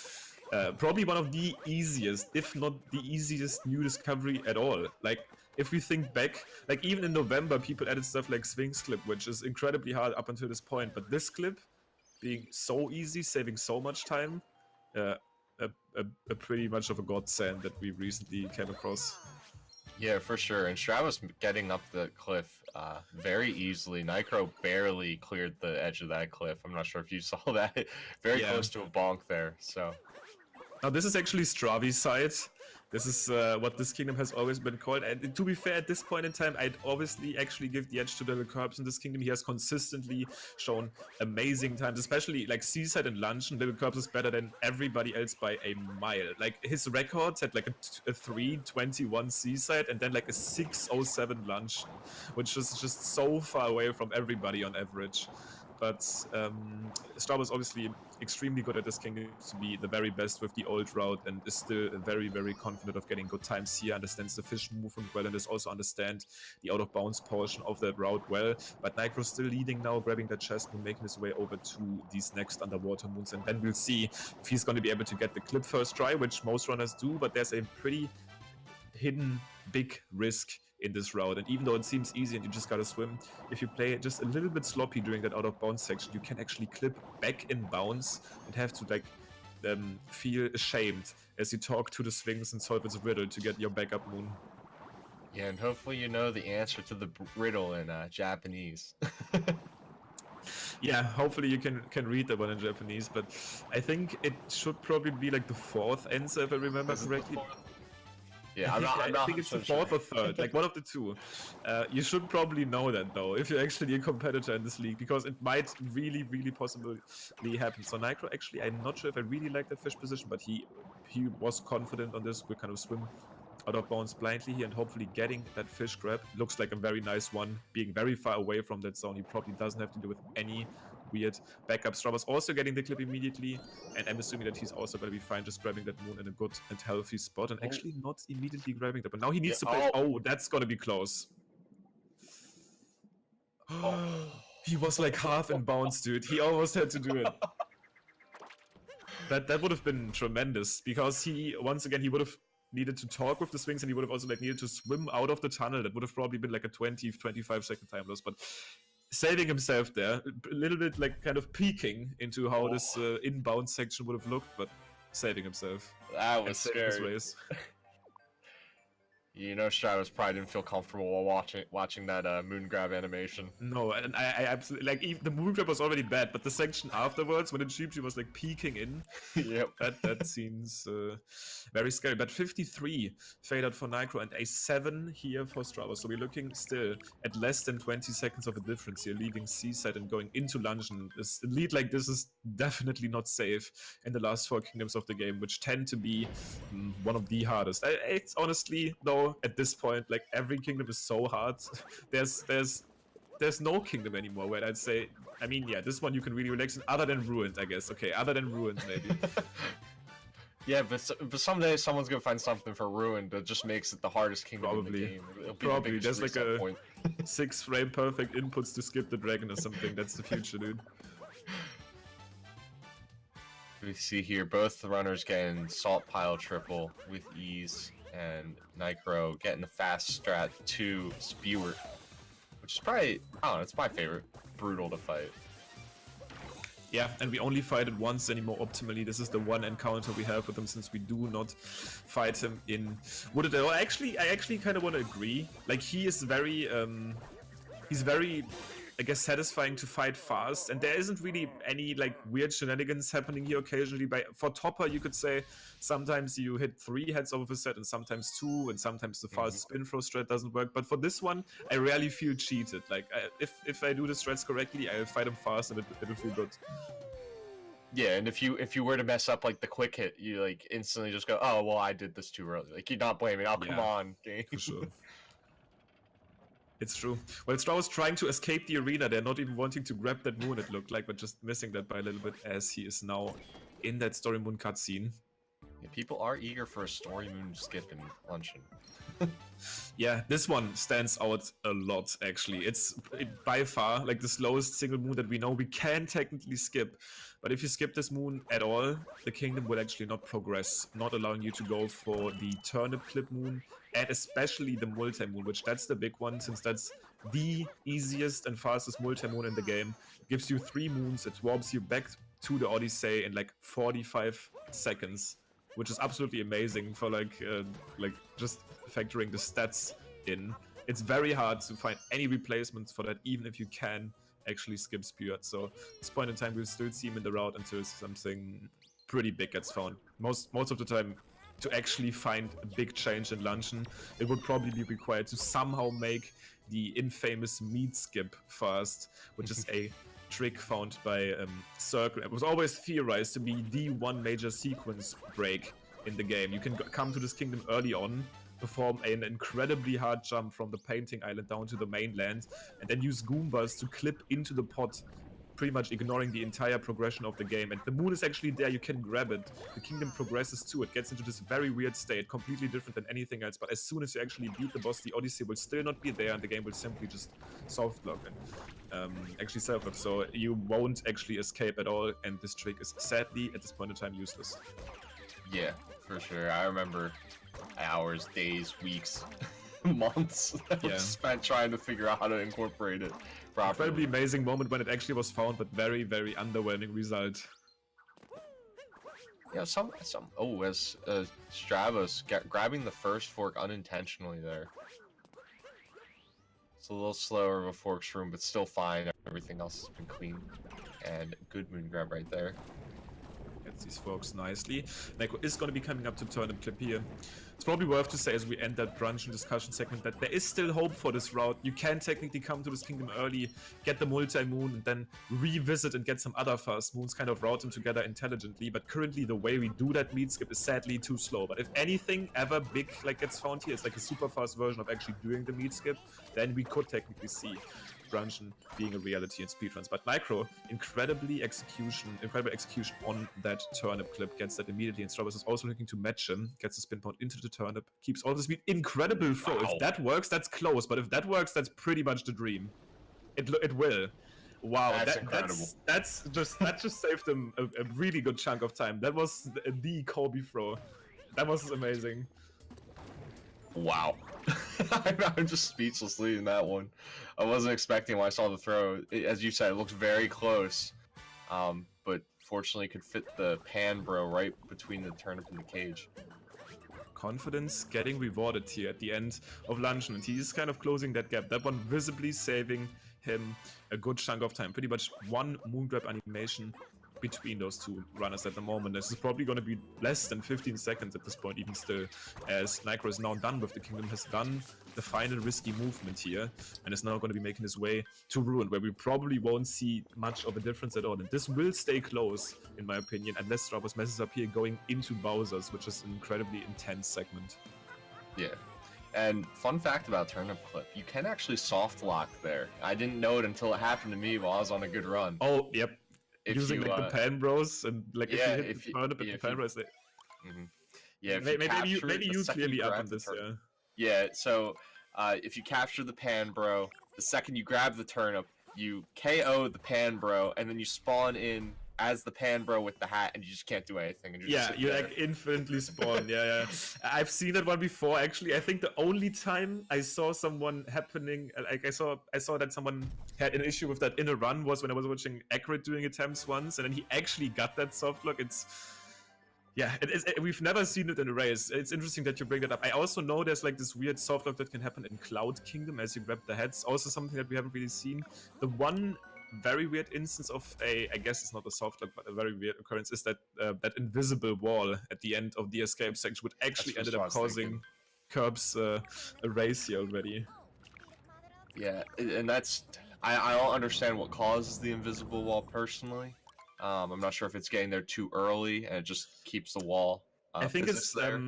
Probably one of the easiest, if not the easiest new discovery at all. Like, if we think back, like even in November, people added stuff like Swings clip, which is incredibly hard up until this point. But this clip being so easy, saving so much time, a pretty much of a godsend that we recently came across. Yeah, for sure. And Stravos getting up the cliff very easily. Nicro barely cleared the edge of that cliff. I'm not sure if you saw that. Very close to a bonk there. So now this is actually Stravi's side. This is what this kingdom has always been called. And to be fair, at this point in time, I'd obviously actually give the edge to Little Curbs in this kingdom. He has consistently shown amazing times, especially like Seaside and Luncheon. Little Curbs is better than everybody else by a mile. Like, his records had like a 3:21 Seaside and then like a 6:07 Luncheon, which is just so far away from everybody on average. But Stravos is obviously extremely good at this kingdom to be the very best with the old route, and is still very, very confident of getting good times here, understands the fish movement well, and does also understand the out-of-bounds portion of that route well. But Nicro's still leading now, grabbing that chest and making his way over to these next underwater moons, and then we'll see if he's going to be able to get the clip first try, which most runners do, but there's a pretty hidden big risk in this route. And even though it seems easy and you just gotta swim, if you play just a little bit sloppy during that out of bounds section, you can actually clip back in bounds and have to like feel ashamed as you talk to the Sphinx and solve its riddle to get your backup moon. yeah, and hopefully you know the answer to the riddle in Japanese. Yeah, hopefully you can read that one in Japanese, but I think it should probably be like the fourth answer if I remember correctly. Yeah, I think it's the fourth or third, like one of the two. You should probably know that though, if you're actually a competitor in this league, because it might really, really possibly happen. So Nicro, actually, I'm not sure if I really like that fish position, but he was confident on this. We'll kind of swim out of bounds blindly here and hopefully getting that fish grab. Looks like a very nice one, being very far away from that zone. He probably doesn't have to deal with any weird backup. Stravos also getting the clip immediately, and I'm assuming that he's also going to be fine just grabbing that moon in a good and healthy spot, and actually not immediately grabbing that, but now he needs to play. Oh, that's going to be close. He was like half in bounds, dude. He almost had to do it. That would have been tremendous, because he, once again, he would have needed to talk with the Sphinx, and he would have also like needed to swim out of the tunnel. That would have probably been like a 20-25 second time loss, but saving himself there, a little bit like kind of peeking into how this inbound section would have looked, but saving himself. That was scary. You know, Stravos probably didn't feel comfortable while watching that moon grab animation. No, and I absolutely, like, even the moon grab was already bad, but the section afterwards, when she was like peeking in, yep, that seems very scary. But 53 fade out for Nicro and a 7 here for Stravos. So we're looking still at less than 20 seconds of a difference here, leaving Seaside and going into Luncheon. A lead like this is definitely not safe in the last 4 kingdoms of the game, which tend to be one of the hardest. It's honestly, though, at this point, like, every kingdom is so hard. There's no kingdom anymore where I'd say, I mean, yeah, this one you can really relax in, other than Ruined, I guess. Okay, other than Ruined, maybe. Yeah, but someday someone's gonna find something for Ruined that just makes it the hardest kingdom in the game. Probably. There's like a 6-frame perfect inputs to skip the dragon or something. That's the future, dude. We see here both the runners getting salt pile triple with ease, and Nicro getting the fast strat to Spewer, which is probably, I don't know, it's my favorite. Brutal to fight. Yeah, and we only fight it once anymore optimally. This is the one encounter we have with him, since we do not fight him in Wooded at all. I actually kind of want to agree. Like, he is very, he's very I guess, satisfying to fight fast, and there isn't really any like weird shenanigans happening here occasionally. For Topper, you could say sometimes you hit 3 heads over the set and sometimes 2, and sometimes the fast spin throw strat doesn't work. But for this one, I rarely feel cheated. Like if I do the strats correctly, I'll fight him fast and it'll feel good. Yeah, and if you were to mess up like the quick hit, you like instantly just go, oh well, I did this too early. Like you're not blaming. Oh, come on, game. For sure. It's true. Well, Stravos trying to escape the arena. They're not even wanting to grab that moon, it looked like, but just missing that by a little bit as he is now in that story moon cutscene. Yeah, people are eager for a story moon skip in Luncheon. Yeah, this one stands out a lot, actually. It's by far like the slowest single moon that we know. We can technically skip, but if you skip this moon at all, the kingdom will actually not progress, not allowing you to go for the turnip clip moon, and especially the multi-moon, which that's the big one, since that's the easiest and fastest multi-moon in the game. It gives you 3 moons, it warps you back to the Odyssey in like 45 seconds, which is absolutely amazing for like just factoring the stats in. It's very hard to find any replacements for that, even if you can actually skip Spear. So at this point in time, we'll still see him in the route until something pretty big gets found. Most of the time, to actually find a big change in Luncheon, it would probably be required to somehow make the infamous meat skip fast, which is a trick found by Circle. It was always theorized to be the one major sequence break in the game. You can come to this kingdom early on, perform an incredibly hard jump from the painting island down to the mainland, and then use Goombas to clip into the pot, pretty much ignoring the entire progression of the game. And the moon is actually there, you can grab it. The kingdom progresses too, it gets into this very weird state, completely different than anything else, but as soon as you actually beat the boss, the Odyssey will still not be there, and the game will simply just soft lock and actually self-lock, so you won't actually escape at all, and this trick is sadly, at this point in time, useless. Yeah, for sure. I remember hours, days, weeks, months spent trying to figure out how to incorporate it properly. Incredibly amazing moment when it actually was found, but very, very underwhelming result. Yeah, as Stravos grabbing the first fork unintentionally there. It's a little slower of a fork shroom, but still fine. Everything else has been clean. And good moon grab right there. Gets these forks nicely. Necro is going to be coming up to turnip clip here. It's probably worth to say as we end that brunch and discussion segment that there is still hope for this route. You can technically come to this kingdom early, get the multi-moon, and then revisit and get some other fast moons, kind of route them together intelligently. But currently the way we do that meat skip is sadly too slow. But if anything ever big like gets found here, it's like a super fast version of actually doing the meat skip, then we could technically see Brunchen being a reality in speedruns. But Nicro, incredible execution on that turnip clip, gets that immediately, and Stravos is also looking to match him, gets the spin point into the turnip, keeps all the speed. Incredible throw. Wow. If that works, that's close, but if that works, that's pretty much the dream. It will. Wow, that's incredible. That just saved him a really good chunk of time. That was the Kobe throw. That was amazing. Wow. I'm just speechless leading that one. I wasn't expecting when I saw the throw. As you said, it looked very close. But fortunately could fit the pan bro right between the turnip and the cage. Confidence getting rewarded here at the end of Luncheon, and he's kind of closing that gap. That one visibly saving him a good chunk of time. Pretty much one moon grab animation between those two runners at the moment. This is probably going to be less than 15 seconds at this point, even still, as Nicro is now done with the kingdom, has done the final risky movement here, and is now going to be making his way to Ruin, where we probably won't see much of a difference at all. And this will stay close, in my opinion, unless Stravos messes up here going into Bowser's, which is an incredibly intense segment. Yeah. And fun fact about turnip clip, you can actually soft lock there. I didn't know it until it happened to me while I was on a good run. Oh, yep. Using like the pan bros, and like yeah, if you hit the turnip and the pan bros, yeah, maybe you clearly up on this, yeah. Yeah, so if you capture the pan bro, the second you grab the turnip, you KO the pan bro, and then you spawn in as the pan bro with the hat, and you just can't do anything. And you like infinitely spawn. yeah. I've seen that one before. Actually, I think the only time I saw someone happening, like I saw that someone had an issue with that in a run was when I was watching Accurate doing attempts once, and then he actually got that soft lock. Yeah, we've never seen it in a race. It's interesting that you bring that up. I also know there's like this weird soft lock that can happen in Cloud Kingdom as you grab the heads. Also something that we haven't really seen. The one very weird instance of I guess it's not a soft lock, but a very weird occurrence is that that invisible wall at the end of the escape section, which actually ended up causing Curbs a race here already. Yeah, and that's I don't understand what causes the invisible wall personally. I'm not sure if it's getting there too early and it just keeps the wall. I think it's there.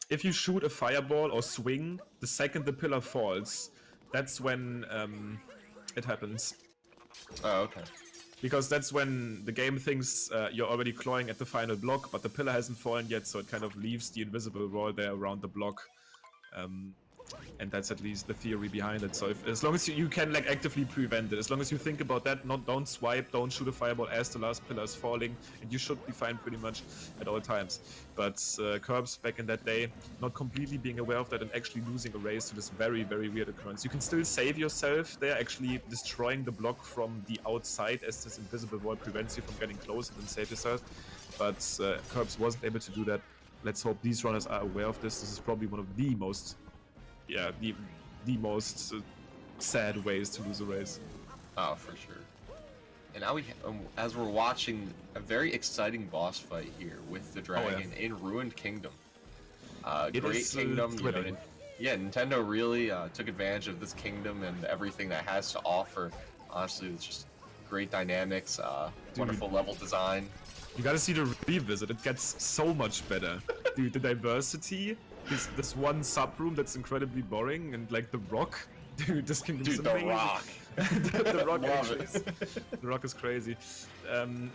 If you shoot a fireball or swing, the second the pillar falls, that's when it happens. Oh, okay. Because that's when the game thinks you're already clawing at the final block, but the pillar hasn't fallen yet, so it kind of leaves the invisible wall there around the block. And that's at least the theory behind it. So as long as you can like actively prevent it, as long as you think about that, don't swipe, don't shoot a fireball as the last pillar is falling, and you should be fine pretty much at all times. But Curbs back in that day, not completely being aware of that and actually losing a race to this very, very weird occurrence. You can still save yourself there, actually destroying the block from the outside as this invisible wall prevents you from getting close and then save yourself. But Curbs wasn't able to do that. Let's hope these runners are aware of this. This is probably one of the most the most sad ways to lose a race. Oh, for sure. And now as we're watching a very exciting boss fight here with the dragon in Ruined Kingdom. Great kingdom. Nintendo really took advantage of this kingdom and everything that has to offer. Honestly, it's just great dynamics, wonderful level design. You gotta see the revisit, it gets so much better. Dude, the diversity, this one sub-room that's incredibly boring, and like the rock. Dude, this kingdom is amazing. The rock. the rock actually is, the rock is crazy.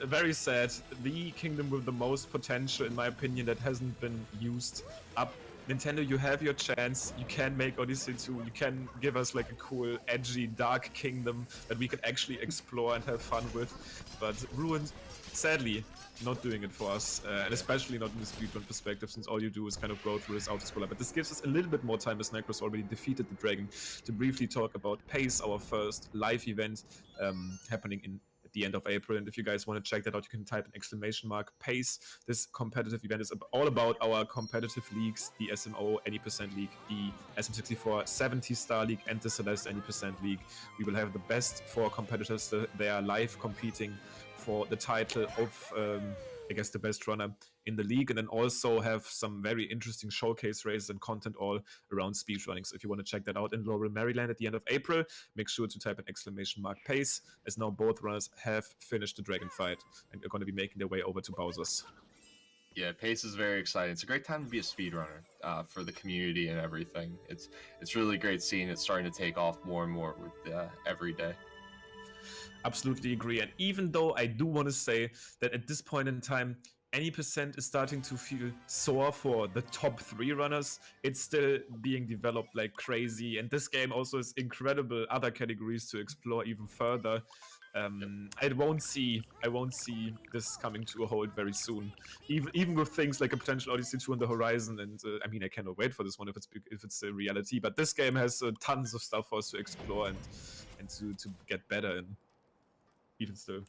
Very sad. The kingdom with the most potential, in my opinion, that hasn't been used up. Nintendo, you have your chance. You can make Odyssey 2. You can give us like a cool, edgy, dark kingdom that we can actually explore and have fun with. But Ruined, sadly, not doing it for us, and especially not in the speedrun perspective, since all you do is kind of go through this auto-scroller. But this gives us a little bit more time, as Necros already defeated the dragon, to briefly talk about PACE, our first live event happening at the end of April. And if you guys want to check that out, you can type an ! PACE. This competitive event is all about our competitive leagues, the SMO Any% League, the SM64 70-star League, and the Celeste Any% League. We will have the best 4 competitors. They are live competing for the title of, I guess, the best runner in the league, and then also have some very interesting showcase races and content all around speedrunning. So if you want to check that out in Laurel, Maryland at the end of April, make sure to type an ! PACE, as now both runners have finished the dragon fight and are going to be making their way over to Bowser's. Yeah, PACE is very exciting. It's a great time to be a speedrunner for the community and everything. It's really great seeing it starting to take off more and more with every day. Absolutely agree. And even though I do want to say that at this point in time, Any% is starting to feel sore for the top 3 runners, it's still being developed like crazy. And this game also has incredible other categories to explore even further. I won't see this coming to a hold very soon. Even with things like a potential Odyssey 2 on the horizon, and I mean, I cannot wait for this one if it's a reality. But this game has tons of stuff for us to explore and to get better in. Even still.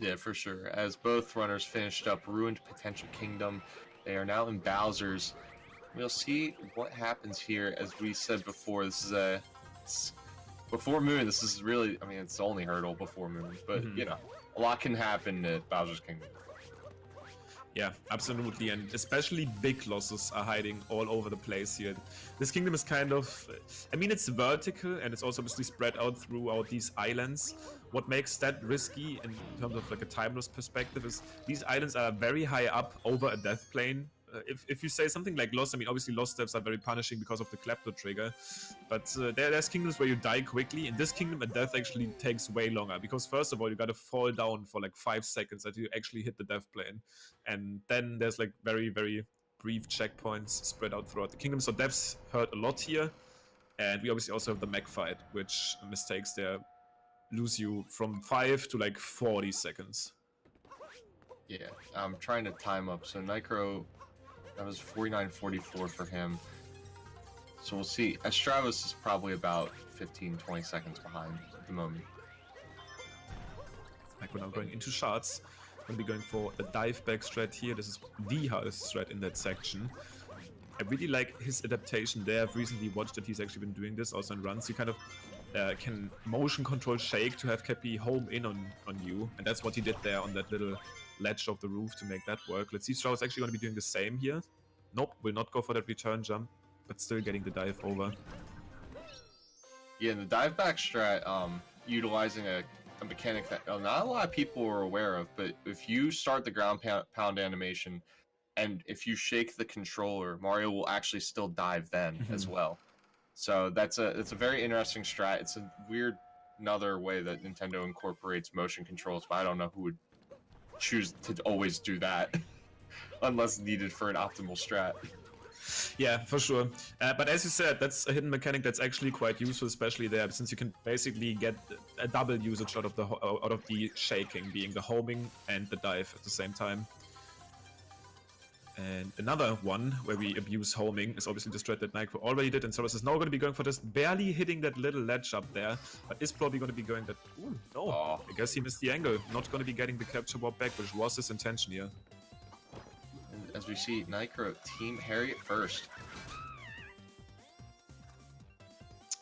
Yeah, for sure. As both runners finished up Ruined Potential Kingdom, they are now in Bowser's. We'll see what happens here. As we said before, this is before Moon. This is really, I mean, it's the only hurdle before Moon, but you know, a lot can happen at Bowser's Kingdom. Yeah, absolutely, and especially big losses are hiding all over the place here. This kingdom is kind of, I mean, it's vertical and it's also obviously spread out throughout these islands. What makes that risky in terms of like a timeless perspective is these islands are very high up over a death plane. If you say something like Lost, I mean, obviously Lost deaths are very punishing because of the Klepto trigger, but there's kingdoms where you die quickly. In this kingdom, a death actually takes way longer, because first of all, you gotta fall down for like 5 seconds until you actually hit the death plane, and then there's like very, very brief checkpoints spread out throughout the kingdom, so deaths hurt a lot here. And we obviously also have the mech fight, which mistakes there lose you from 5 to like 40 seconds. Yeah, I'm trying to time up, so Nicro, that was 49.44 for him. So we'll see. Stravos is probably about 15-20 seconds behind at the moment. Like we're now going into shots. Gonna be going for the dive back strat here. This is the hardest strat in that section. I really like his adaptation there. I've recently watched that he's actually been doing this also in runs. You kind of can motion control shake to have Cappy home in on you. And that's what he did there on that little ledge of the roof to make that work. Let's see, Stravos actually going to be doing the same here. Nope, will not go for that return jump, but still getting the dive over. Yeah, the dive back strat, utilizing a mechanic that not a lot of people are aware of, but if you start the ground pound animation, and if you shake the controller, Mario will actually still dive then as well. So it's a very interesting strat. It's a weird another way that Nintendo incorporates motion controls, but I don't know who would choose to always do that unless needed for an optimal strat. Yeah, for sure. But as you said, that's a hidden mechanic that's actually quite useful, especially there, since you can basically get a double usage out of the shaking, being the homing and the dive at the same time. And another one where we abuse homing is obviously the strat that Nitro already did, and Stravos is now going to be going for just barely hitting that little ledge up there, but is probably going to be going that... Ooh, no, I guess he missed the angle. Not going to be getting the capture warp back, which was his intention here. And as we see, Nitro Team Harriet first.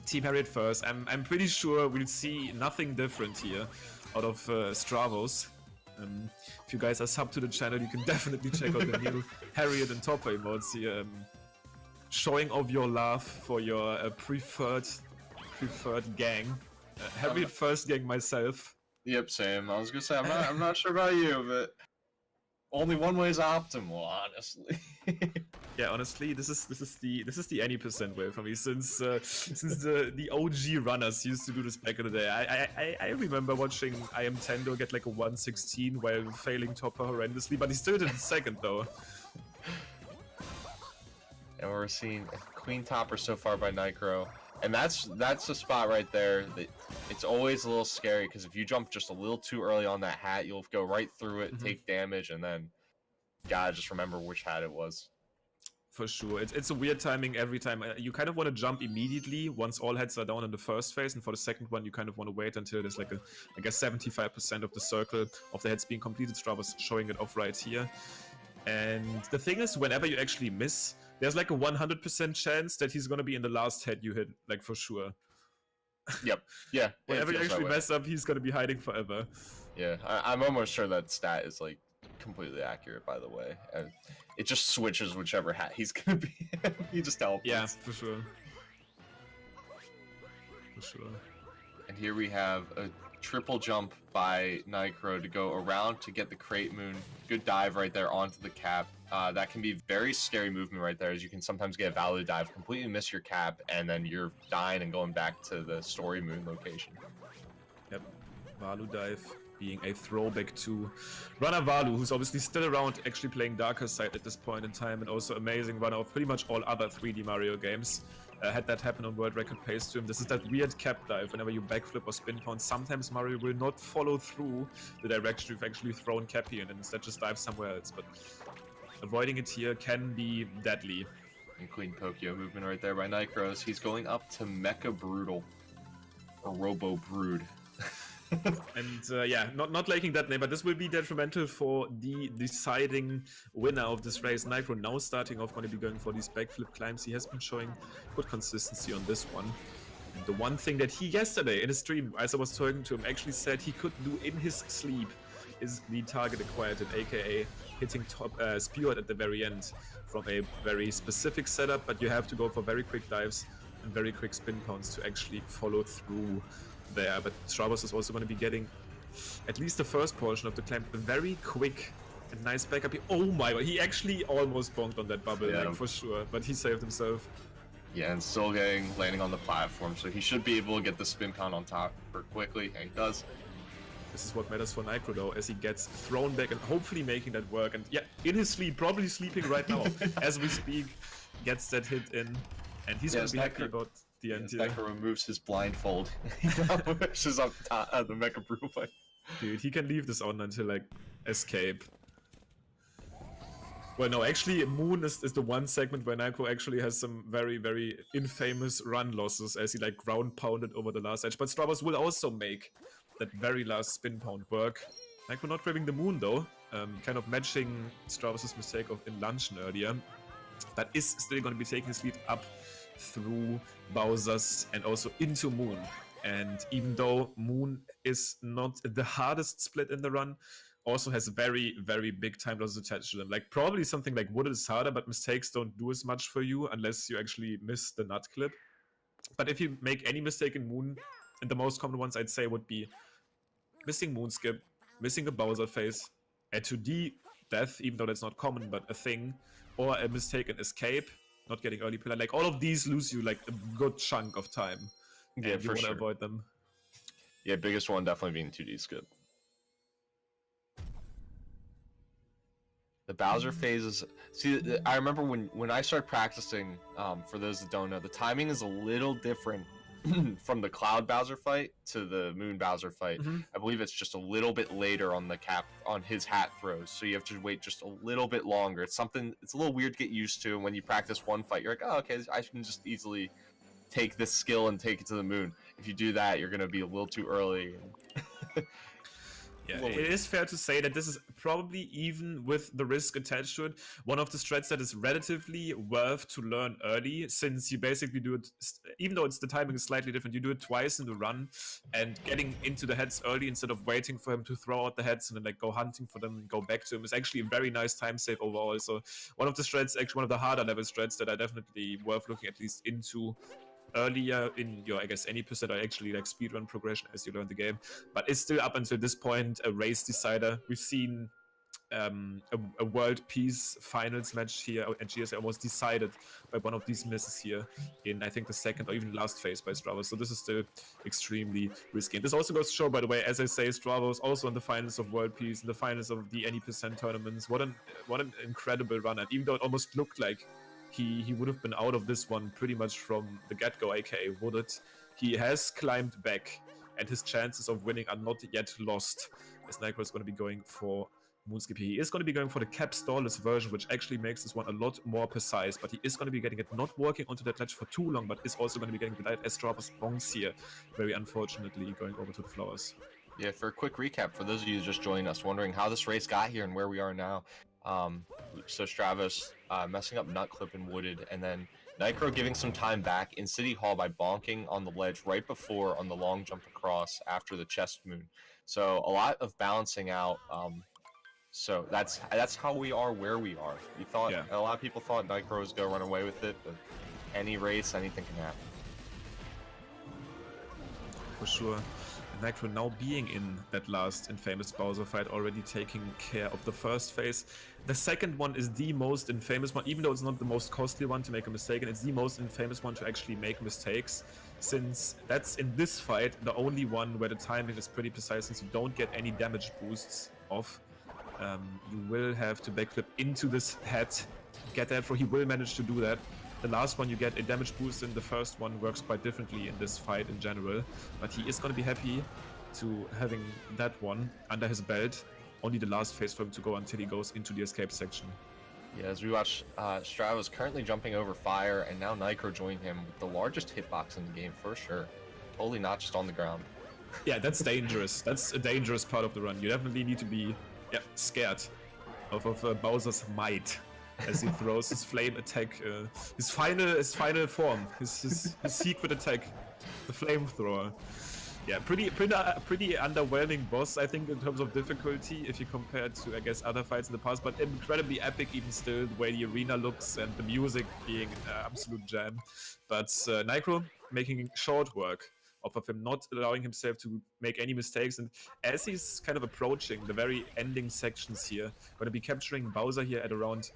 Team Harriet first. I'm pretty sure we'll see nothing different here out of Stravos. If you guys are sub to the channel, you can definitely check out the new Harriet and Topper emotes here. Showing off your love for your preferred gang. Harriet first gang myself. Yep, same. I was gonna say I'm not sure about you, but only one way is optimal, honestly. Yeah, honestly, this is the any percent way for me since the OG runners used to do this back in the day. I remember watching Tendo get like a 116 while failing Topper horrendously, but he still did it second though. And we're seeing Queen Topper so far by Nitro, and that's the spot right there. That it's always a little scary because if you jump just a little too early on that hat, you'll go right through it, take damage, and then gotta just remember which hat it was. For sure. It's a weird timing every time. You kind of want to jump immediately once all heads are down in the first phase, and for the second one you kind of want to wait until there's like I guess 75% of the circle of the heads being completed. Stravos showing it off right here. And the thing is, whenever you actually miss, there's like a 100% chance that he's going to be in the last head you hit, like for sure. Yep. Yeah. Whenever you actually mess up, he's going to be hiding forever. Yeah, I'm almost sure that stat is like completely accurate, by the way. It just switches whichever hat he's gonna be in. He just teleports. Yeah, for sure. For sure. And here we have a triple jump by Nitro to go around to get the crate moon. Good dive right there onto the cap. That can be very scary movement right there, as you can sometimes get a value dive, completely miss your cap, and then you're dying and going back to the story moon location. Yep, value dive being a throwback to runner Valu, who's obviously still around, actually playing Darker Side at this point in time, and also amazing runner of pretty much all other 3D Mario games. Had that happen on world record pace to him. This is that weird cap dive. Whenever you backflip or spin pound, sometimes Mario will not follow through the direction you've actually thrown Cappy in, and instead just dive somewhere else. But avoiding it here can be deadly. And Queen Tokyo movement right there by Nitros. He's going up to Mecha Brutal, or Robo Brood. And yeah, not liking that name, but this will be detrimental for the deciding winner of this race. Nitro now starting off, going to be going for these backflip climbs. He has been showing good consistency on this one. And the one thing that he yesterday in his stream, as I was talking to him, actually said he could do in his sleep is the target acquired, aka hitting top spearhead at the very end from a very specific setup, but you have to go for very quick dives and very quick spin pounds to actually follow through there. But Stravos is also going to be getting at least the first portion of the climb very quick and nice backup. Oh my god, he actually almost bonked on that bubble, yeah, like for sure, but he saved himself. Yeah, and still landing on the platform, so he should be able to get the spin pound on top quickly, and he does. This is what matters for Nitro though, as he gets thrown back and hopefully making that work. And yeah, in his sleep, probably sleeping right now as we speak, gets that hit in, and he's going to be happy about the end here. Nitro removes his blindfold. He now pushes up the Mecha Brutal fight. Dude, he can leave this on until like escape. Well, no, actually, Moon is the one segment where Nitro actually has some very, very infamous run losses as he like ground pounded over the last edge. But Stravos will also make that very last spin pound work. Nitro not grabbing the Moon though. kind of matching Stravos' mistake in Luncheon earlier, but is still going to be taking his lead up through Bowser's and also into Moon. And even though Moon is not the hardest split in the run, also has very, very big time losses attached to them. Like probably something like Wooded is harder, but mistakes don't do as much for you unless you actually miss the nut clip. But if you make any mistake in Moon, and the most common ones I'd say would be missing Moon Skip, missing a Bowser phase, a 2D death, even though that's not common, but a thing, or a mistake in escape, not getting early pillar. Like all of these lose you like a good chunk of time. Yeah, and you want to avoid them. Yeah, biggest one definitely being 2D skip. The Bowser phases. See, I remember when I started practicing. For those that don't know, the timing is a little different from the Cloud Bowser fight to the Moon Bowser fight. I believe it's just a little bit later on the on his hat throws, so you have to wait just a little bit longer. It's a little weird to get used to. And when you practice one fight, you're like, oh, okay, I can just easily take this skill and take it to the moon. If you do that, you're gonna be a little too early. Yeah, it is fair to say that this is probably, even with the risk attached to it, one of the strats that is relatively worth to learn early, since you basically do it, even though the timing is slightly different, you do it twice in the run, and getting into the heads early instead of waiting for him to throw out the heads and then like go hunting for them and go back to him is actually a very nice time save overall. So one of the strats, actually one of the harder level strats that are definitely worth looking at least into earlier in your, I guess, any percent or actually like speedrun progression as you learn the game, but it's still up until this point a race decider. We've seen a world peace finals match here at GSA almost decided by one of these misses here in, I think, the second or even last phase by Stravos. So this is still extremely risky. And this also goes to show, by the way, as I say, Stravos also in the finals of world peace, in the finals of the any percent tournaments. What an incredible run. And even though it almost looked like he would have been out of this one pretty much from the get-go, aka Wooded, he has climbed back, and his chances of winning are not yet lost, as Nicro is going to be going for Moonskip. He is going to be going for the cap stallless version, which actually makes this one a lot more precise, but he is going to be getting it not working onto that ledge for too long, but is also going to be getting the dive as Stravos bonks here, very unfortunately going over to the flowers. Yeah, for a quick recap, for those of you just joining us, wondering how this race got here and where we are now. So Stravos messing up nut clip and Wooded, and then Nicro giving some time back in City Hall by bonking on the ledge right before on the long jump across after the chest moon. So a lot of balancing out. So that's how we are where we are. You thought a lot of people thought Nicro was gonna run away with it, but any race, anything can happen. For sure. Nicro now being in that last infamous Bowser fight, already taking care of the first phase. The second one is the most infamous one, even though it's not the most costly one to make a mistake, and it's the most infamous one to actually make mistakes, since that's in this fight the only one where the timing is pretty precise, since you don't get any damage boosts off. You will have to backflip into this head, get that, for he will manage to do that. The last one you get a damage boost in, the first one works quite differently in this fight in general, but he is going to be happy to having that one under his belt. Only the last phase for him to go until he goes into the escape section. Yeah, as we watch Stravos currently jumping over fire, and now Nicro joined him with the largest hitbox in the game for sure. Totally not just on the ground. Yeah, that's dangerous. That's a dangerous part of the run. You definitely need to be scared of Bowser's might as he throws his flame attack, his final form, his secret attack, the flamethrower. Yeah, pretty underwhelming boss, I think, in terms of difficulty if you compare it to, I guess, other fights in the past, but incredibly epic even still, the way the arena looks and the music being an absolute jam. But Nicro making short work of him, not allowing himself to make any mistakes, and as he's kind of approaching the very ending sections here, going to be capturing Bowser here at around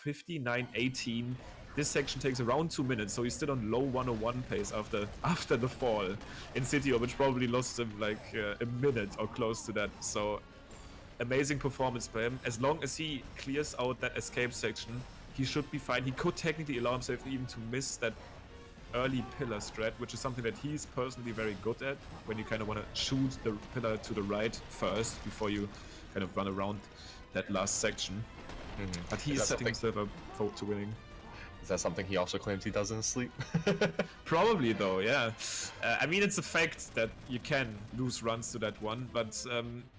59-18. This section takes around 2 minutes, so he's still on low 101 pace after the fall in City, which probably lost him like a minute or close to that. So amazing performance by him. As long as he clears out that escape section, he should be fine. He could technically allow himself even to miss that early pillar strat, which is something that he's personally very good at, when you kind of want to shoot the pillar to the right first before you kind of run around that last section. But he's setting himself up to winning. Is that something he also claims he does in his sleep? Probably though, yeah. I mean, it's a fact that you can lose runs to that one, but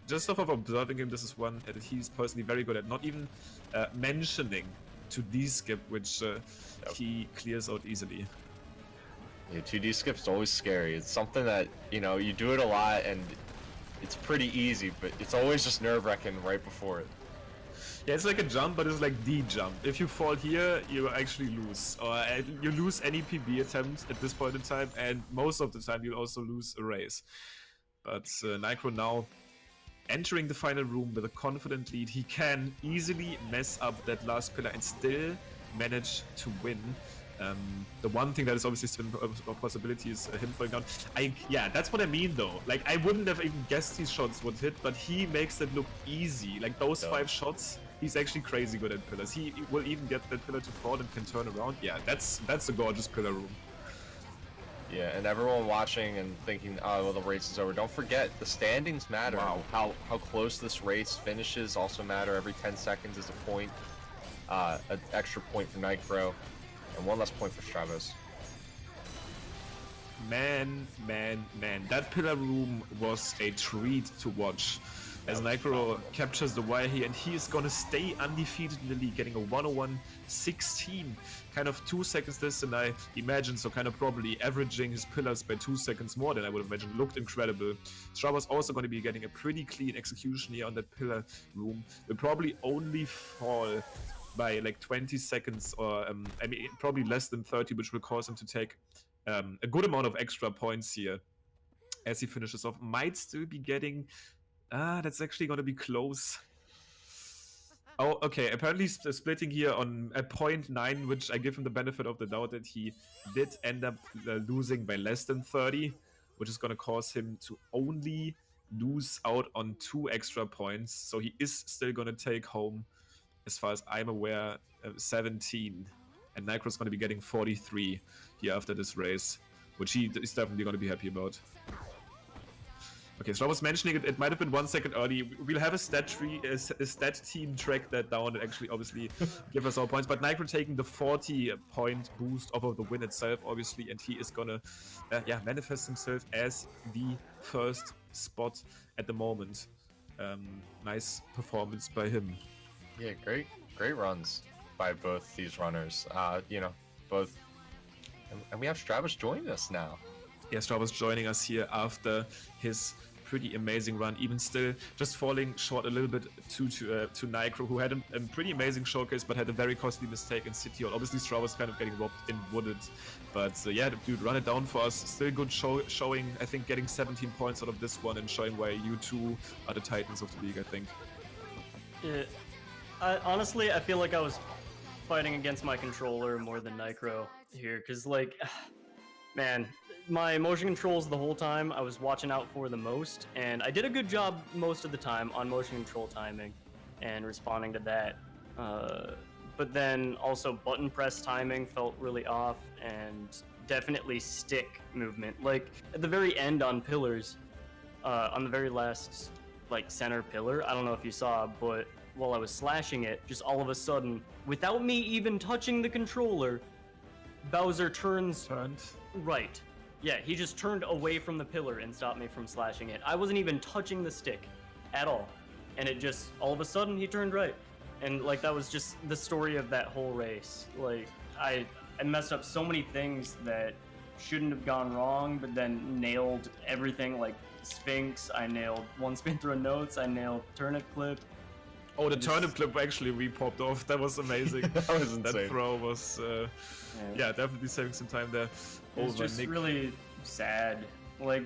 just off of observing him, this is one that he's personally very good at. Not even mentioning to D-skip, which he clears out easily. Yeah, 2D skip's always scary. It's something that, you know, you do it a lot and it's pretty easy, but it's always just nerve-wracking right before it. Yeah, it's like a jump, but it's like the jump. If you fall here, you actually lose. Or you lose any PB attempt at this point in time, and most of the time you'll also lose a race. But Nicro now entering the final room with a confident lead. He can easily mess up that last pillar and still manage to win. The one thing that is obviously still a possibility is him falling down. Yeah, that's what I mean though. Like, I wouldn't have even guessed these shots would hit, but he makes it look easy. Like, those 5 shots, he's actually crazy good at pillars. He will even get that pillar to fall and can turn around. Yeah, that's a gorgeous pillar room. Yeah, and everyone watching and thinking, oh, well, the race is over. Don't forget, the standings matter. Wow. How close this race finishes also matter. Every 10 seconds is a point, an extra point for Nicro, and one less point for Stravos. Man. That pillar room was a treat to watch. As Nicro captures the wire here, and he is gonna stay undefeated in the league, getting a 101.16. Kind of 2 seconds less than I imagined, so kind of probably averaging his pillars by 2 seconds more than I would have imagined. Looked incredible. Stravos also going to be getting a pretty clean execution here on that pillar room. Will probably only fall by like 20 seconds, or I mean probably less than 30, which will cause him to take a good amount of extra points here as he finishes off. Might still be getting... that's actually going to be close. Oh, okay. Apparently splitting here on a 0.9, which I give him the benefit of the doubt that he did end up losing by less than 30, which is going to cause him to only lose out on 2 extra points. So he is still going to take home, as far as I'm aware, 17. And Nicro's going to be getting 43 here after this race, which he is definitely going to be happy about. Okay, so I was mentioning it might have been 1 second early. We'll have a stat team track that down and actually obviously give us our points. But Nicro taking the 40-point boost off of the win itself, obviously, and he is gonna manifest himself as the first spot at the moment. Nice performance by him. Yeah, great runs by both these runners. You know, both, and we have Stravos joining us now. Yeah, Stravos joining us here after his pretty amazing run, even still just falling short a little bit to Nicro, who had a pretty amazing showcase, but had a very costly mistake in City Hall. Obviously, Stravos kind of getting robbed in Wooded, but yeah, dude, run it down for us. Still good showing, I think, getting 17 points out of this one and showing why you two are the titans of the league, I think. Yeah, honestly, I feel like I was fighting against my controller more than Nicro here, because, like, man, my motion controls the whole time I was watching out for the most, and I did a good job most of the time on motion control timing and responding to that. But then also button press timing felt really off, and definitely stick movement. Like at the very end on pillars, on the very last like center pillar, I don't know if you saw, but while I was slashing it, just all of a sudden, without me even touching the controller, Bowser turned right. Yeah, he just turned away from the pillar and stopped me from slashing it. I wasn't even touching the stick at all. And it just, all of a sudden, he turned right. And, like, that was just the story of that whole race. Like, I messed up so many things that shouldn't have gone wrong, but then nailed everything, like Sphinx. I nailed one spin through notes. I nailed turnip clip. Oh, the turnip clip actually re-popped off. That was amazing. That was insane. That throw was, yeah, definitely saving some time there. It was just really sad. Like,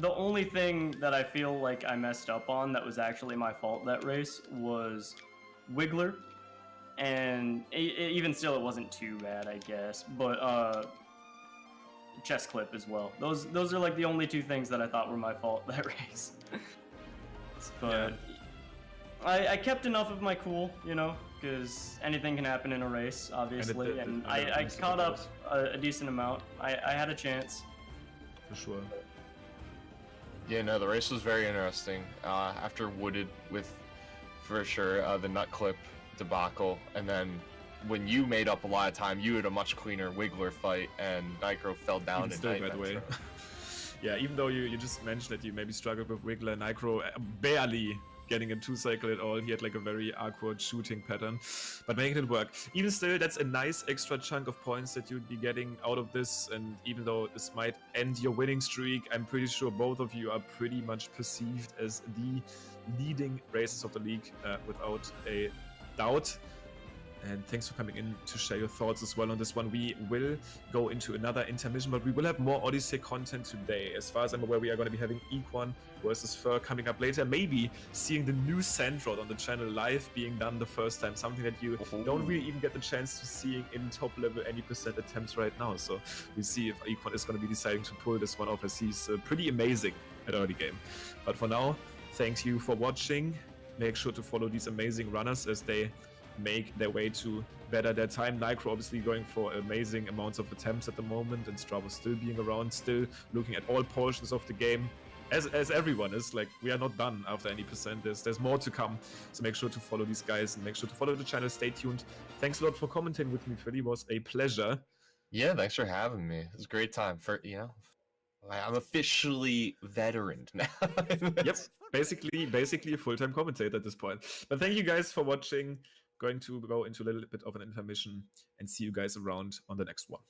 the only thing that I feel like I messed up on that was actually my fault that race was Wiggler. And even still, it wasn't too bad, I guess. But, chest clip as well. Those are like the only 2 things that I thought were my fault that race. But yeah. I kept enough of my cool, you know, because anything can happen in a race, obviously, and I caught up a decent amount. I had a chance. For sure. Yeah, no, the race was very interesting. After Wooded with, for sure, the nut clip debacle, and then when you made up a lot of time, you had a much cleaner Wiggler fight, and Nicro fell down Even in still, night by the way. metro. Yeah, even though you just mentioned that you maybe struggled with Wiggler, Nitro barely getting a 2-cycle at all. He had like a very awkward shooting pattern, but making it work. Even still, that's a nice extra chunk of points that you'd be getting out of this, and even though this might end your winning streak, I'm pretty sure both of you are pretty much perceived as the leading racers of the league without a doubt. And thanks for coming in to share your thoughts as well on this one. We will go into another intermission, but we will have more Odyssey content today. As far as I'm aware, we are going to be having Equan versus Fur coming up later. Maybe seeing the new Sandrod on the channel live being done the first time. Something that you don't really even get the chance to see in top level any percent attempts right now. So we'll see if Equan is going to be deciding to pull this one off, as he's pretty amazing at early game. But for now, thank you for watching. Make sure to follow these amazing runners as they make their way to better their time. Nicro obviously going for amazing amounts of attempts at the moment, and Stravos still being around, still looking at all portions of the game. As everyone is, like, we are not done after any percent. There's more to come. So make sure to follow these guys and make sure to follow the channel. Stay tuned. Thanks a lot for commenting with me, Philly. It was a pleasure. Yeah, thanks for having me. It was a great time. I'm officially veteran now. Yep, basically a full-time commentator at this point. But thank you guys for watching. Going to go into a little bit of an intermission and see you guys around on the next one.